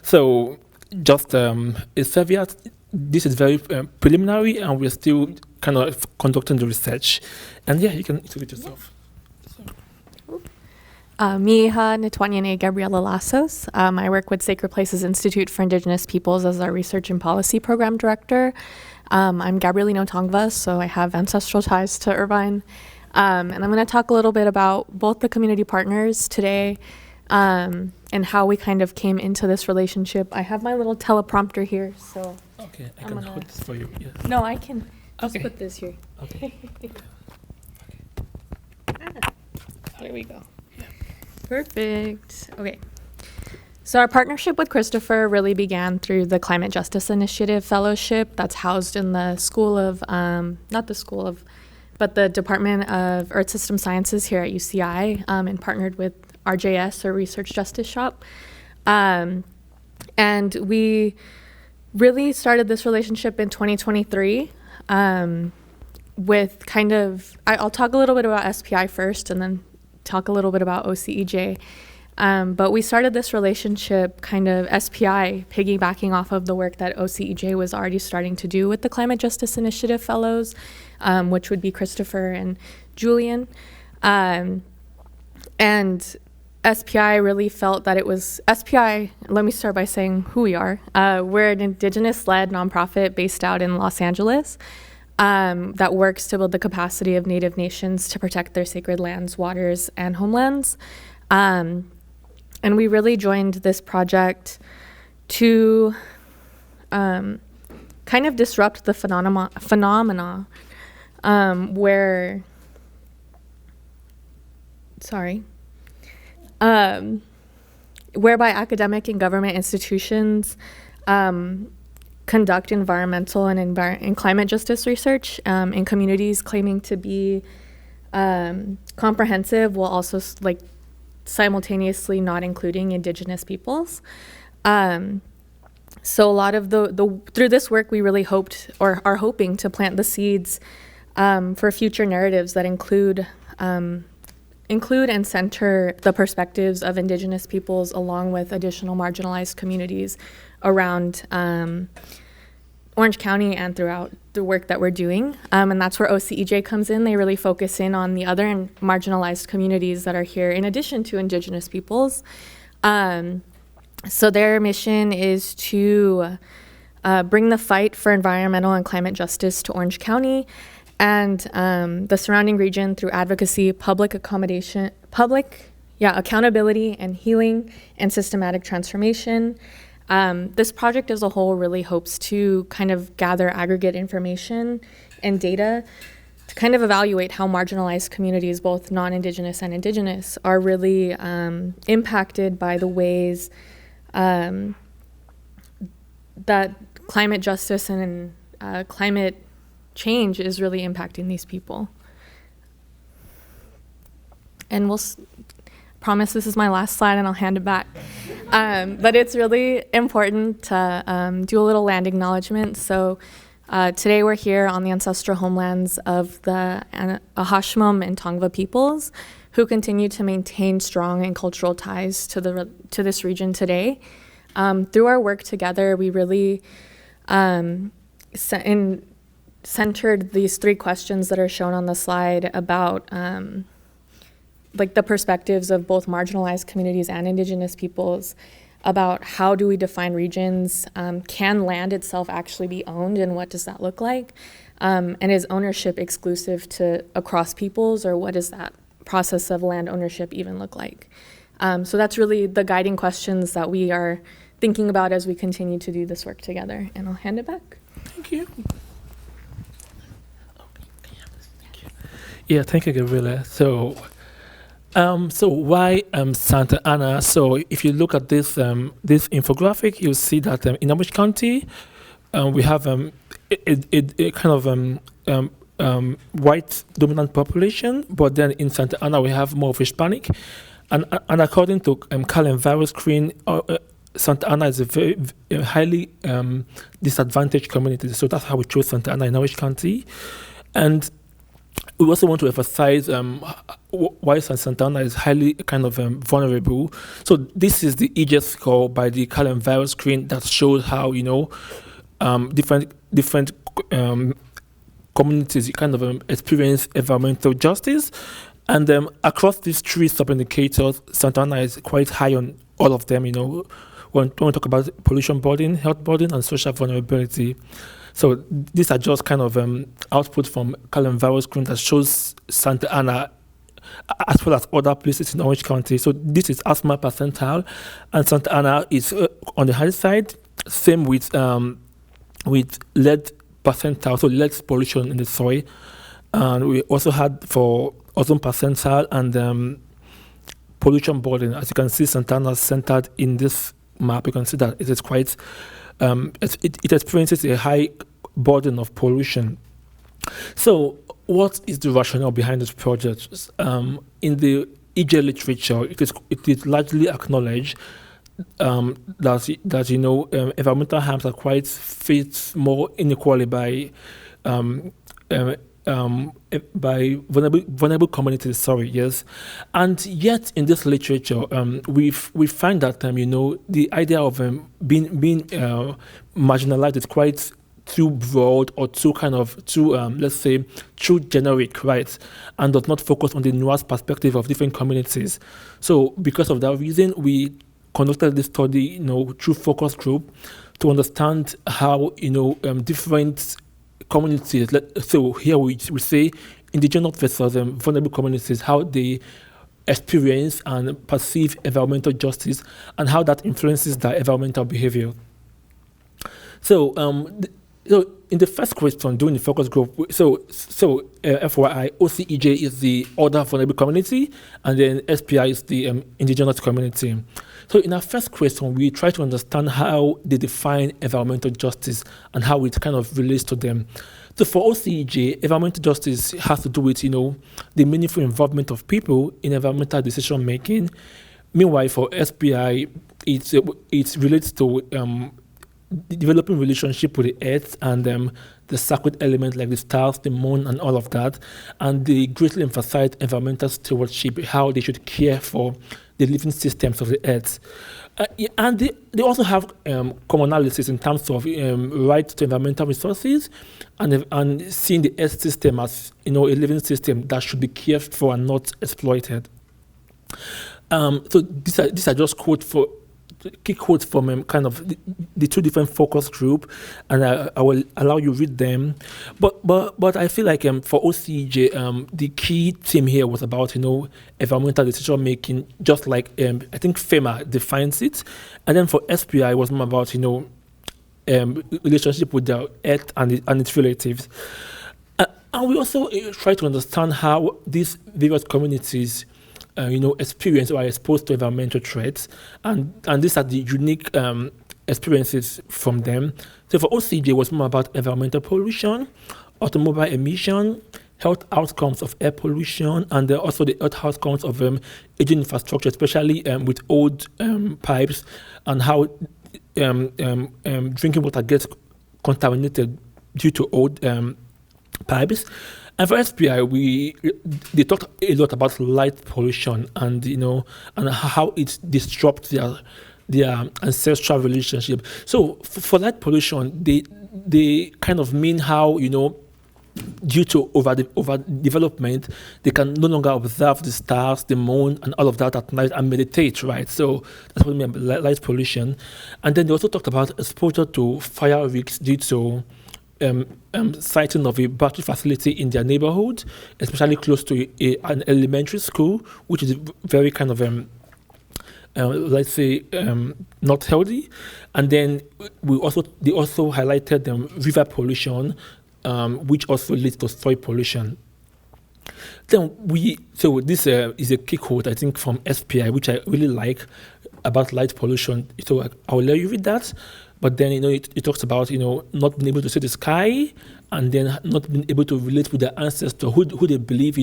So, just this is very preliminary, and we're still kind of conducting the research. And yeah, you can introduce yourself. Miha Nitwanyane Gabriela Lassos. I work with Sacred Places Institute for Indigenous Peoples as our Research and Policy Program Director. I'm Gabrielino Tongva, so I have ancestral ties to Irvine. And I'm going to talk a little bit about both the community partners today and how we kind of came into this relationship. I have my little teleprompter here, so... Okay, I can hold this for you. Yes. No, I can just Okay. put this here. Okay. There we go. Perfect. Okay. So our partnership with Christopher really began through the Climate Justice Initiative Fellowship that's housed in the but the Department of Earth System Sciences here at UCI, and partnered with RJS, or Research Justice Shop. And we really started this relationship in 2023 with I'll talk a little bit about SPI first and then talk a little bit about OCEJ. But we started this relationship kind of SPI piggybacking off of the work that OCEJ was already starting to do with the Climate Justice Initiative Fellows, which would be Christopher and Julian. And SPI really felt that it was SPI. Let me start by saying who we are. We're an Indigenous-led nonprofit based out in Los Angeles that works to build the capacity of Native nations to protect their sacred lands, waters, and homelands. And we really joined this project to kind of disrupt the phenomena where whereby academic and government institutions conduct environmental and climate justice research in communities claiming to be comprehensive while also simultaneously not including Indigenous peoples. So a lot of through this work, we really hoped or are hoping to plant the seeds for future narratives that include and center the perspectives of Indigenous peoples along with additional marginalized communities around Orange County and throughout the work that we're doing. And that's where OCEJ comes in. They really focus in on the other marginalized communities that are here in addition to Indigenous peoples. So their mission is to bring the fight for environmental and climate justice to Orange County and the surrounding region through advocacy, accountability and healing and systematic transformation. This project as a whole really hopes to kind of gather aggregate information and data to kind of evaluate how marginalized communities, both non-Indigenous and Indigenous, are really impacted by the ways that climate justice and climate change is really impacting these people. And we'll promise this is my last slide and I'll hand it back. But it's really important to do a little land acknowledgement. So today we're here on the ancestral homelands of the Ahashmum and Tongva peoples who continue to maintain strong and cultural ties to this region today. Through our work together, we really centered these 3 questions that are shown on the slide about the perspectives of both marginalized communities and Indigenous peoples about how do we define regions, can land itself actually be owned and what does that look like, and is ownership exclusive to across peoples, or what does that process of land ownership even look like? So that's really the guiding questions that we are thinking about as we continue to do this work together, and I'll hand it back. Thank you. Yeah, thank you, Gabriela. So why Santa Ana? So if you look at this this infographic, you'll see that in Orange County, we have a kind of white dominant population, but then in Santa Ana we have more of Hispanic, and according to Coronavirus Screen, Santa Ana is a very highly disadvantaged community. So that's how we chose Santa Ana in Orange County, and we also want to emphasize why Santa Ana is highly kind of vulnerable. So this is the EGS score by the Coronavirus Screen that shows how different communities kind of experience environmental justice, and across these 3 sub-indicators, Santa Ana is quite high on all of them. When we talk about pollution burden, health burden, and social vulnerability. So these are just kind of output from Coronavirus Screen that shows Santa Ana as well as other places in Orange County. So this is asthma percentile, and Santa Ana is on the high side. Same with lead percentile, so lead pollution in the soil. And we also had for ozone percentile and pollution burden. As you can see, Santa Ana is centered in this map. You can see that it is quite it experiences a high burden of pollution. So what is the rationale behind this project? In the EJ literature, it is largely acknowledged that environmental harms are quite faced more inequally by vulnerable communities. Yes, and yet in this literature, we find that the idea of being marginalized is quite too broad or too let's say too generic, right? And does not focus on the nuanced perspective of different communities. So because of that reason, we conducted this study, through focus group to understand how different communities. So here we say indigenous versus vulnerable communities, how they experience and perceive environmental justice, and how that influences their environmental behavior. So So in the first question, during the focus group, FYI, OCEJ is the Other Vulnerable Community, and then SPI is the Indigenous Community. So in our first question, we try to understand how they define environmental justice and how it kind of relates to them. So for OCEJ, environmental justice has to do with, the meaningful involvement of people in environmental decision making. Meanwhile, for SPI, it relates to developing relationship with the earth and the sacred elements like the stars, the moon, and all of that. And they greatly emphasize environmental stewardship, how they should care for the living systems of the earth. And they also have commonalities in terms of rights to environmental resources and seeing the earth system as a living system that should be cared for and not exploited. So these are just key quotes from kind of the two different focus group, and I will allow you read them. But I feel like for OCEJ, the key theme here was about environmental decision making, just like I think FEMA defines it, and then for SPI it was more about relationship with the earth and its relatives, and we also try to understand how these various communities experience or are exposed to environmental threats, and these are the unique experiences from them. So for OCJ, it was more about environmental pollution, automobile emission, health outcomes of air pollution, and then also the health outcomes of aging infrastructure, especially with old pipes, and how drinking water gets contaminated due to old pipes. And for SPI, they talked a lot about light pollution and and how it disrupts their ancestral relationship. So for light pollution, they kind of mean how due to overdevelopment, they can no longer observe the stars, the moon, and all of that at night and meditate, right? So that's what I mean by light pollution. And then they also talked about exposure to fire risks due to siting of a battery facility in their neighborhood, especially close to an elementary school, which is very kind of let's say not healthy. And then they also highlighted river pollution, which also leads to soil pollution. Then this is a key quote I think from SPI, which I really like about light pollution. So I'll let you read that. But then it talks about not being able to see the sky, and then not being able to relate with their ancestors who they believe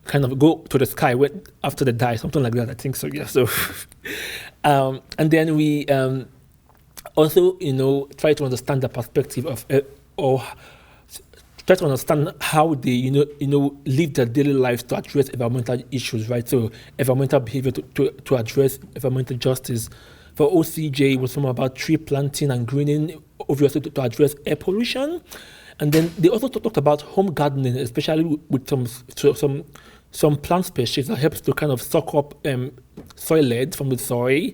kind of go to the sky after they die, something like that. I think so. Yeah. So and then we also try to understand the perspective of or try to understand how they live their daily lives to address environmental issues, right? So environmental behavior to address environmental justice. For OCJ, it was more about tree planting and greening, obviously to address air pollution. And then they also talked about home gardening, especially with some plant species that helps to kind of suck up soil lead from the soil.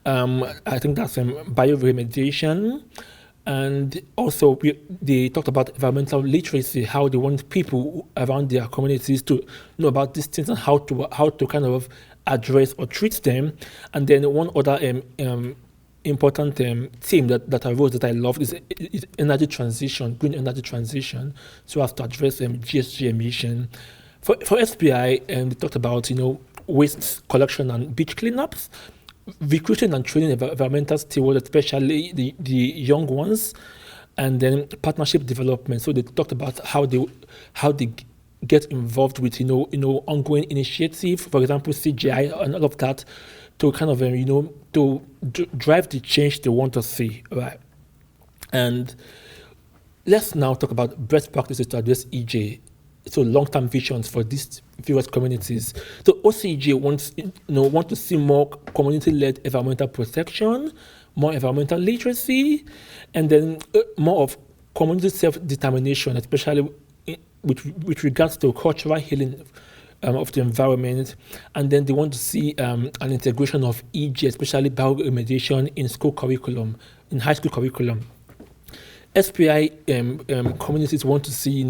I think that's bioremediation. And also they talked about environmental literacy, how they want people around their communities to know about these things and how to kind of address or treat them. And then one other important theme that arose that I love is energy transition, green energy transition, so as to address GHG emission. For SPI, they talked about waste collection and beach cleanups, recruiting and training environmental stewards, especially the young ones, and then partnership development. So they talked about how they get involved with ongoing initiative, for example CGI and all of that, to kind of to drive the change they want to see, right? And let's now talk about best practices to address EJ. So long-term visions for these various communities. So OCEJ wants to see more community-led environmental protection, more environmental literacy, and then more of community self-determination, especially with regards to cultural healing of the environment. And then they want to see an integration of EJ, especially bioremediation in school curriculum, in high school curriculum. SPI communities want to see,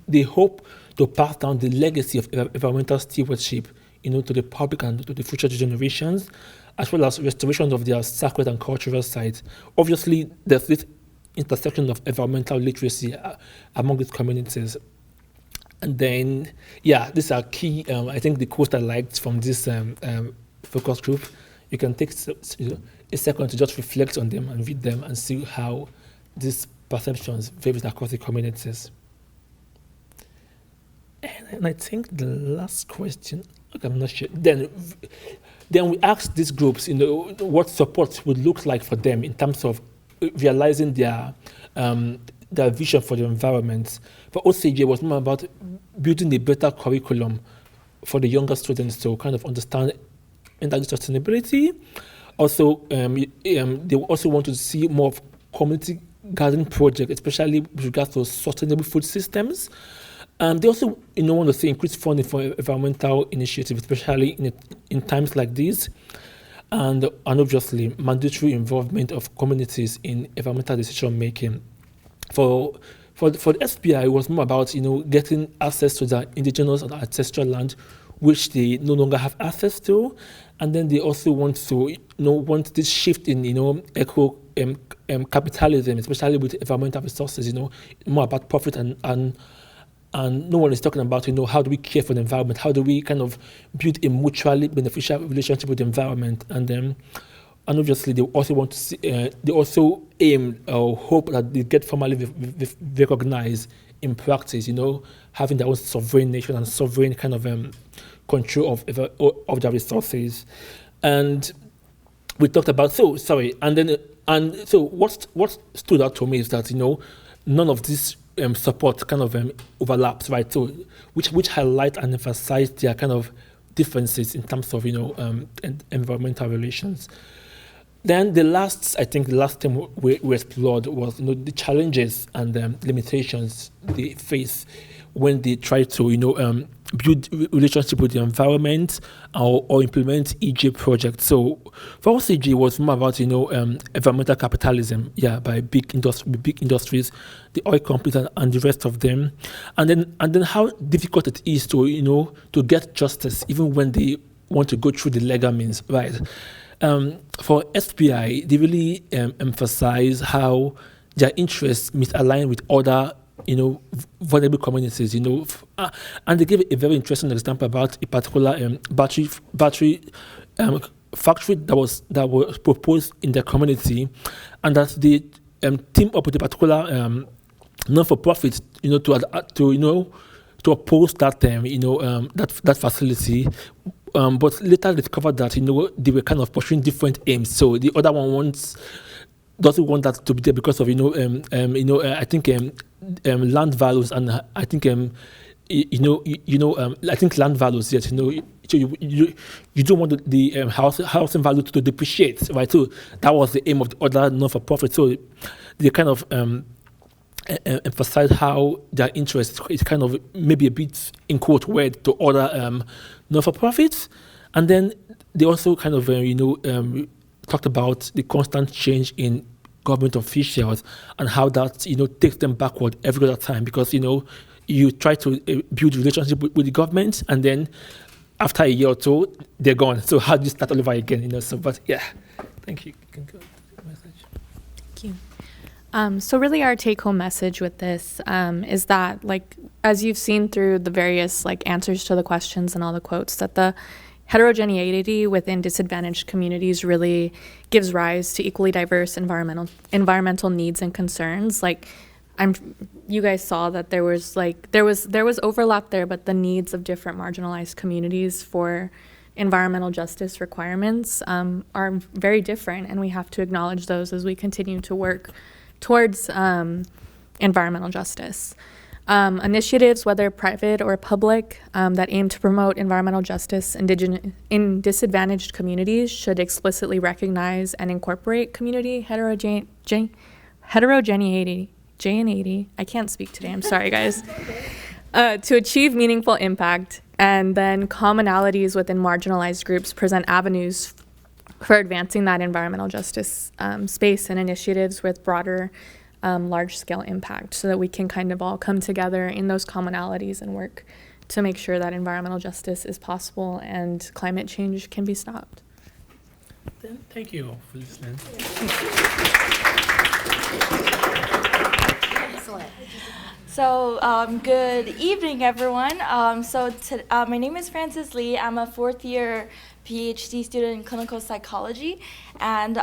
they hope to pass down the legacy of environmental stewardship, to the public and to the future generations, as well as restoration of their sacred and cultural sites. Obviously, there's this intersection of environmental literacy among these communities. And then, yeah, these are key, I think the quotes I liked from this focus group. You can take a second to just reflect on them and read them and see how these perceptions vary across the communities. And I think the last question, okay, I'm not sure. Then we asked these groups, what support would look like for them in terms of realizing their vision for the environment. For OCJ, it was more about building a better curriculum for the younger students to kind of understand energy sustainability. Also, they also want to see more of community garden projects, especially with regards to sustainable food systems. They also, want to see increased funding for environmental initiatives, especially in times like these, and obviously mandatory involvement of communities in environmental decision making. For the SPI, it was more about getting access to the indigenous and ancestral land, which they no longer have access to, and then they also want to want this shift in eco capitalism, especially with environmental resources. More about profit and no one is talking about how do we care for the environment, how do we kind of build a mutually beneficial relationship with the environment, and obviously they also want to see, they also aim or hope that they get formally recognized in practice, having their own sovereign nation and sovereign kind of control of their resources. And we talked about so what stood out to me is that none of this support kind of overlaps, right? So which highlight and emphasize their kind of differences in terms of environmental relations. Then the last thing we explored was the challenges and limitations they face when they try to build relationship with the environment or implement EJ projects. So for us, EJ was more about environmental capitalism, by big industries, the oil companies and the rest of them, and then how difficult it is to get justice even when they want to go through the legal means, right? For SPI, they really emphasize how their interests misalign with other vulnerable communities, and they give a very interesting example about a particular battery factory that was proposed in their community, and that they team up with a particular non-for-profit, to oppose that that facility. But later discovered that they were kind of pursuing different aims. So the other one doesn't want that to be there because of I think land values, and I think I think land values. Yes, you don't want the housing value to depreciate, right? So that was the aim of the other non-for-profit. So they kind of emphasize how their interest is kind of maybe a bit in quote weird to other non-for-profits, and then they also kind of talked about the constant change in government officials and how that takes them backward every other time, because you try to build a relationship with the government, and then after a year or two they're gone. So how do you start all over again? So but yeah, thank you. You can go to the message. Thank you. So really our take-home message with this is that, like, as you've seen through the various answers to the questions and all the quotes, that the heterogeneity within disadvantaged communities really gives rise to equally diverse environmental needs and concerns. You guys saw that there was overlap there, but the needs of different marginalized communities for environmental justice requirements are very different, and we have to acknowledge those as we continue to work towards environmental justice. Initiatives, whether private or public, that aim to promote environmental justice in disadvantaged communities should explicitly recognize and incorporate community heterogeneity. I can't speak today, I'm sorry guys. To achieve meaningful impact, and then commonalities within marginalized groups present avenues for advancing that environmental justice space and initiatives with broader large-scale impact, so that we can kind of all come together in those commonalities and work to make sure that environmental justice is possible and climate change can be stopped. Thank you all for listening. Good evening, everyone. My name is Frances Lee. I'm a fourth-year PhD student in clinical psychology, and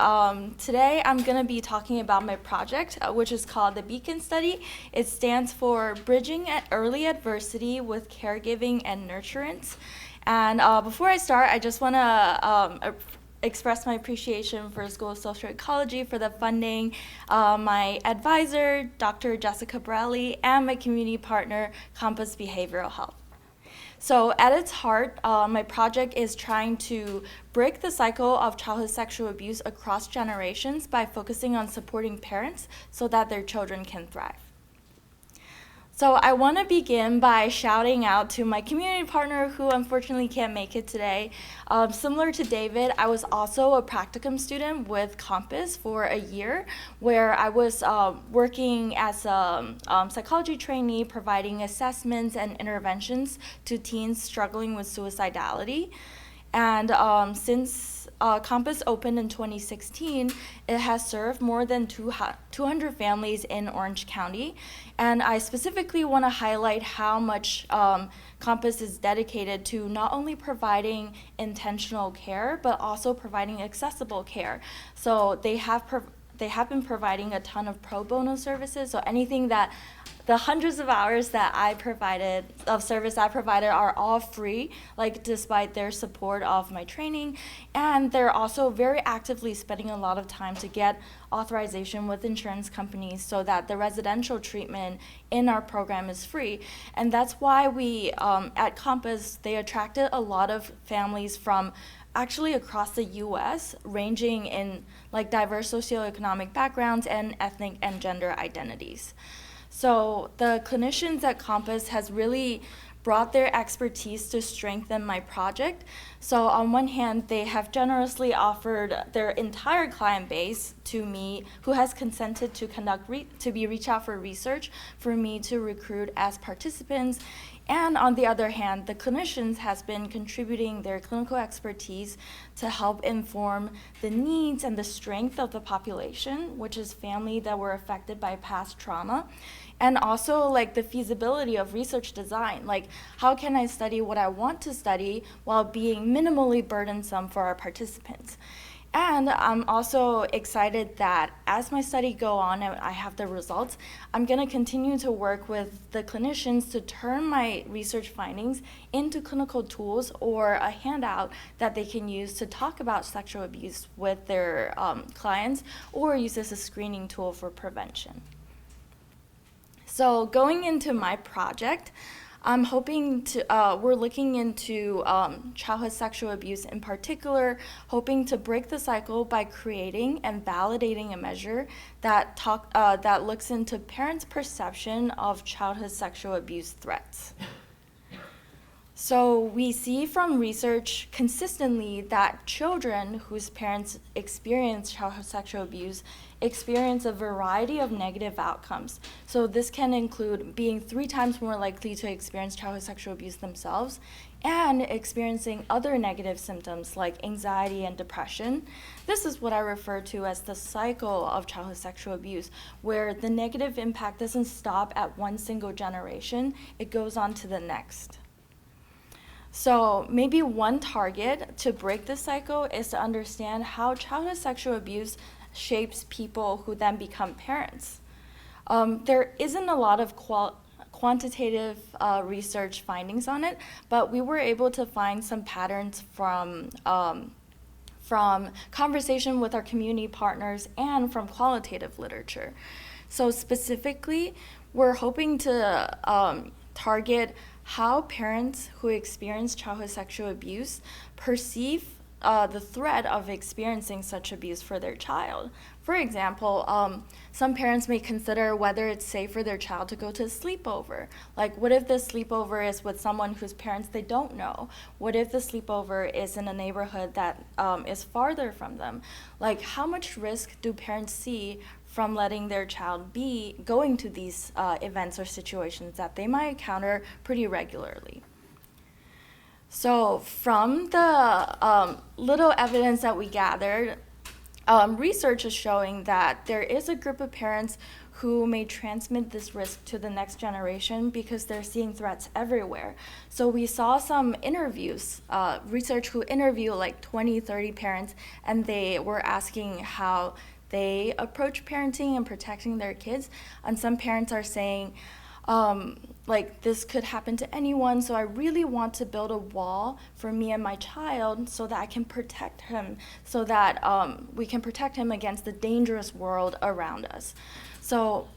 today I'm going to be talking about my project, which is called the Beacon Study. It stands for Bridging Early Adversity with Caregiving and Nurturance. And before I start, I just want to express my appreciation for School of Social Ecology for the funding, my advisor, Dr. Jessica Borelli, and my community partner, Compass Behavioral Health. So at its heart, my project is trying to break the cycle of childhood sexual abuse across generations by focusing on supporting parents so that their children can thrive. So I want to begin by shouting out to my community partner who unfortunately can't make it today. Similar to David, I was also a practicum student with Compass for a year where I was working as a psychology trainee providing assessments and interventions to teens struggling with suicidality. And since Compass opened in 2016, it has served more than 200 families in Orange County. And I specifically want to highlight how much Compass is dedicated to not only providing intentional care, but also providing accessible care. So they have been providing a ton of pro bono services. So anything that the hundreds of hours that I provided, of service I provided, are all free, like despite their support of my training. And they're also very actively spending a lot of time to get authorization with insurance companies so that the residential treatment in our program is free. And that's why we, at Compass, they attracted a lot of families from actually across the U.S., ranging in like diverse socioeconomic backgrounds and ethnic and gender identities. So the clinicians at Compass has really brought their expertise to strengthen my project. So on one hand, they have generously offered their entire client base to me, who has consented to reach out for research for me to recruit as participants. And on the other hand, the clinicians has been contributing their clinical expertise to help inform the needs and the strength of the population, which is family that were affected by past trauma. And also like the feasibility of research design, like how can I study what I want to study while being minimally burdensome for our participants. And I'm also excited that as my study go on and I have the results, I'm going to continue to work with the clinicians to turn my research findings into clinical tools or a handout that they can use to talk about sexual abuse with their clients or use as a screening tool for prevention. So going into my project, I'm hoping to, we're looking into childhood sexual abuse in particular, hoping to break the cycle by creating and validating a measure that looks into parents' perception of childhood sexual abuse threats. So we see from research consistently that children whose parents experience childhood sexual abuse experience a variety of negative outcomes. So this can include being 3 times more likely to experience childhood sexual abuse themselves and experiencing other negative symptoms like anxiety and depression. This is what I refer to as the cycle of childhood sexual abuse, where the negative impact doesn't stop at one single generation, it goes on to the next. So maybe one target to break this cycle is to understand how childhood sexual abuse shapes people who then become parents. There isn't a lot of quantitative research findings on it, but we were able to find some patterns from conversation with our community partners and from qualitative literature. So specifically, we're hoping to target how parents who experience childhood sexual abuse perceive the threat of experiencing such abuse for their child. For example, some parents may consider whether it's safe for their child to go to a sleepover. Like, what if the sleepover is with someone whose parents they don't know? What if the sleepover is in a neighborhood that is farther from them? Like, how much risk do parents see from letting their child be going to these events or situations that they might encounter pretty regularly? So from the little evidence that we gathered, research is showing that there is a group of parents who may transmit this risk to the next generation because they're seeing threats everywhere. So we saw some interviews, research who interviewed like 20, 30 parents, and they were asking how they approach parenting and protecting their kids. And some parents are saying, like, this could happen to anyone, so I really want to build a wall for me and my child so that I can protect him, so that we can protect him against the dangerous world around us. So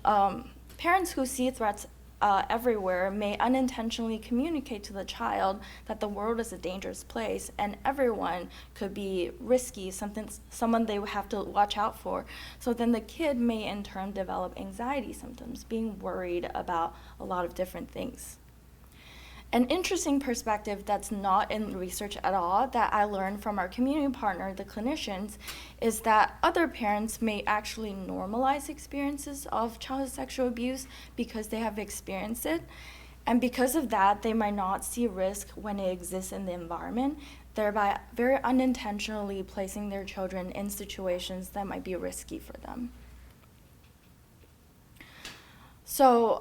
parents who see threats everywhere may unintentionally communicate to the child that the world is a dangerous place and everyone could be risky, someone they have to watch out for. So then the kid may in turn develop anxiety symptoms, being worried about a lot of different things. An interesting perspective that's not in research at all that I learned from our community partner, the clinicians, is that other parents may actually normalize experiences of childhood sexual abuse because they have experienced it. And because of that, they might not see risk when it exists in the environment, thereby very unintentionally placing their children in situations that might be risky for them. So,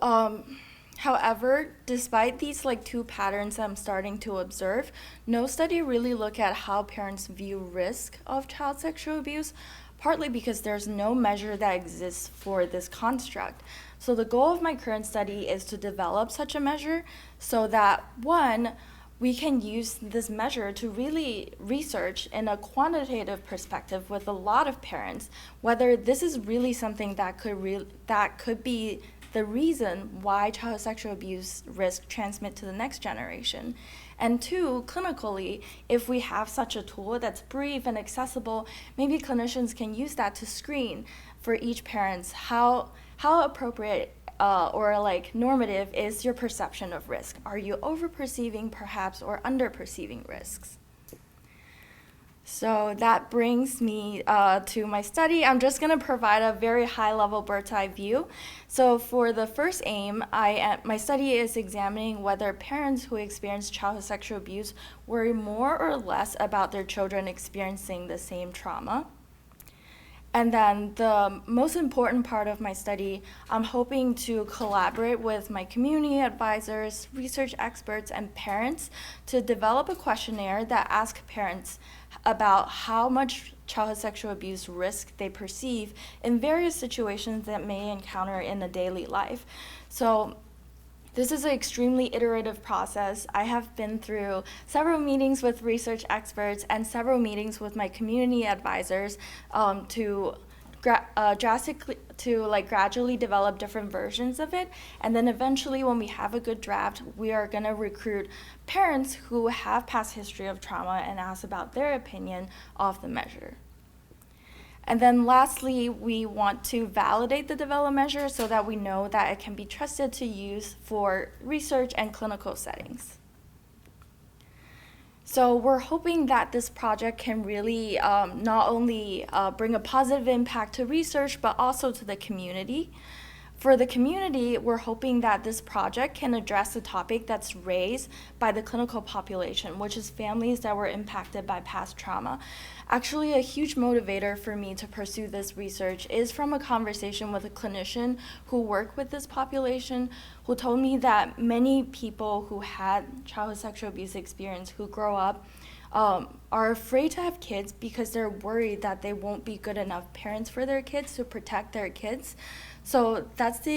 however, despite these two patterns I'm starting to observe, no study really look at how parents view risk of child sexual abuse, partly because there's no measure that exists for this construct. So the goal of my current study is to develop such a measure so that, one, we can use this measure to really research in a quantitative perspective with a lot of parents whether this is really something that could be the reason why child sexual abuse risk transmit to the next generation. And two, clinically, if we have such a tool that's brief and accessible, maybe clinicians can use that to screen for each parent how appropriate or normative is your perception of risk. Are you over-perceiving perhaps or under-perceiving risks? So that brings me to my study. I'm just going to provide a very high-level bird's-eye view. So for the first aim, my study is examining whether parents who experience childhood sexual abuse worry more or less about their children experiencing the same trauma. And then the most important part of my study, I'm hoping to collaborate with my community advisors, research experts, and parents to develop a questionnaire that asks parents about how much childhood sexual abuse risk they perceive in various situations that may encounter in a daily life. So this is an extremely iterative process. I have been through several meetings with research experts and several meetings with my community advisors to gradually develop different versions of it. And then eventually, when we have a good draft, we are going to recruit parents who have past history of trauma and ask about their opinion of the measure. And then lastly, we want to validate the developed measure so that we know that it can be trusted to use for research and clinical settings. So we're hoping that this project can really not only bring a positive impact to research, but also to the community. For the community, we're hoping that this project can address a topic that's raised by the clinical population, which is families that were impacted by past trauma. Actually, a huge motivator for me to pursue this research is from a conversation with a clinician who worked with this population, who told me that many people who had childhood sexual abuse experience who grow up are afraid to have kids because they're worried that they won't be good enough parents for their kids to protect their kids. So that's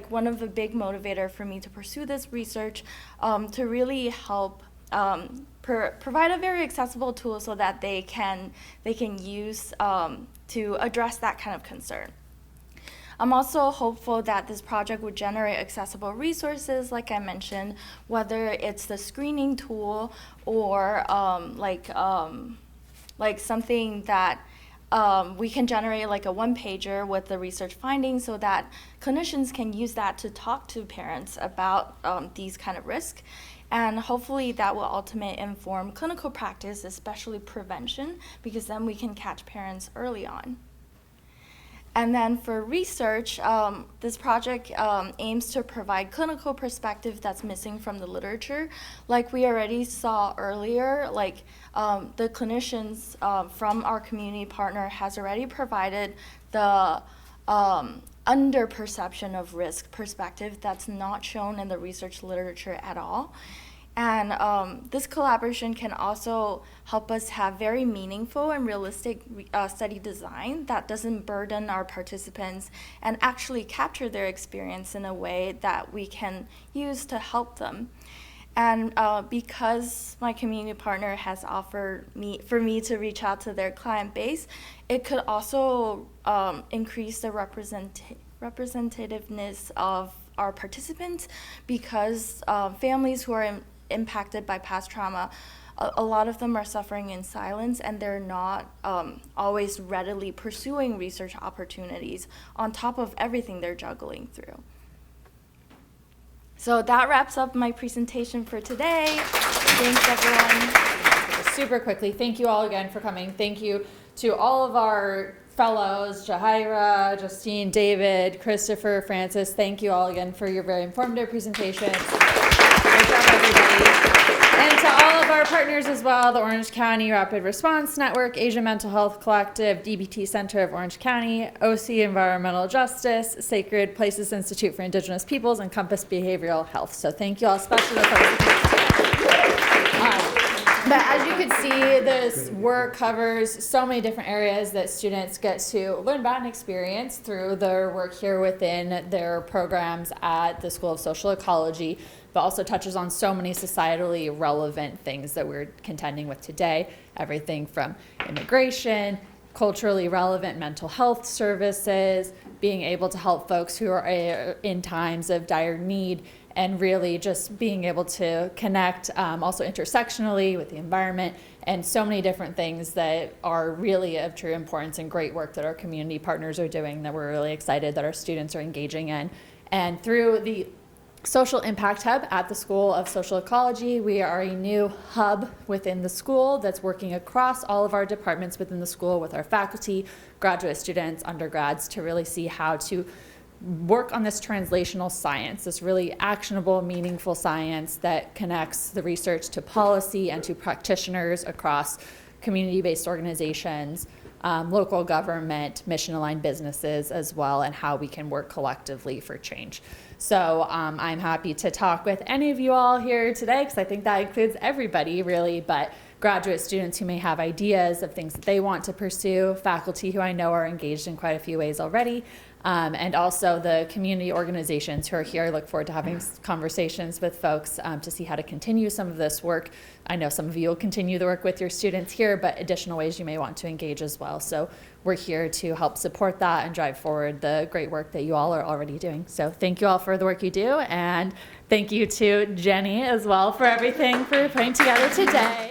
one of the big motivator for me to pursue this research, to really help provide a very accessible tool so that they can use to address that kind of concern. I'm also hopeful that this project would generate accessible resources, like I mentioned, whether it's the screening tool or something that we can generate like a one-pager with the research findings so that clinicians can use that to talk to parents about these kind of risks. And hopefully that will ultimately inform clinical practice, especially prevention, because then we can catch parents early on. And then for research, this project aims to provide clinical perspective that's missing from the literature. Like we already saw earlier, like the clinicians from our community partner has already provided the under perception of risk perspective that's not shown in the research literature at all. And this collaboration can also help us have very meaningful and realistic study design that doesn't burden our participants and actually capture their experience in a way that we can use to help them. And because my community partner has offered for me to reach out to their client base, it could also increase the representativeness of our participants, because families who are impacted by past trauma, a lot of them are suffering in silence, and they're not always readily pursuing research opportunities on top of everything they're juggling through. So that wraps up my presentation for today. Thanks, everyone. Super quickly, thank you all again for coming. Thank you to all of our fellows, Jahaira, Justine, David, Christopher, Francis. Thank you all again for your very informative presentations. Great job, everybody. And to all of our partners as well, the Orange County Rapid Response Network, Asian Mental Health Collective, DBT Center of Orange County, OC Environmental Justice, Sacred Places Institute for Indigenous Peoples, and Compass Behavioral Health. So thank you all, especially the folks. But as you can see, this work covers so many different areas that students get to learn about and experience through their work here within their programs at the School of Social Ecology, but also touches on so many societally relevant things that we're contending with today. Everything from immigration, culturally relevant mental health services, being able to help folks who are in times of dire need, and really just being able to connect also intersectionally with the environment, and so many different things that are really of true importance and great work that our community partners are doing that we're really excited that our students are engaging in. And through the Social Impact Hub at the School of Social Ecology, we are a new hub within the school that's working across all of our departments within the school with our faculty, graduate students, undergrads, to really see how to work on this translational science, this really actionable, meaningful science that connects the research to policy and to practitioners across community-based organizations, local government, mission-aligned businesses as well, and how we can work collectively for change. So I'm happy to talk with any of you all here today, because I think that includes everybody really, but graduate students who may have ideas of things that they want to pursue, faculty who I know are engaged in quite a few ways already, and also the community organizations who are here. I look forward to having conversations with folks to see how to continue some of this work. I know some of you will continue the work with your students here, but additional ways you may want to engage as well. So we're here to help support that and drive forward the great work that you all are already doing. So thank you all for the work you do, and thank you to Jenny as well for everything for putting together today.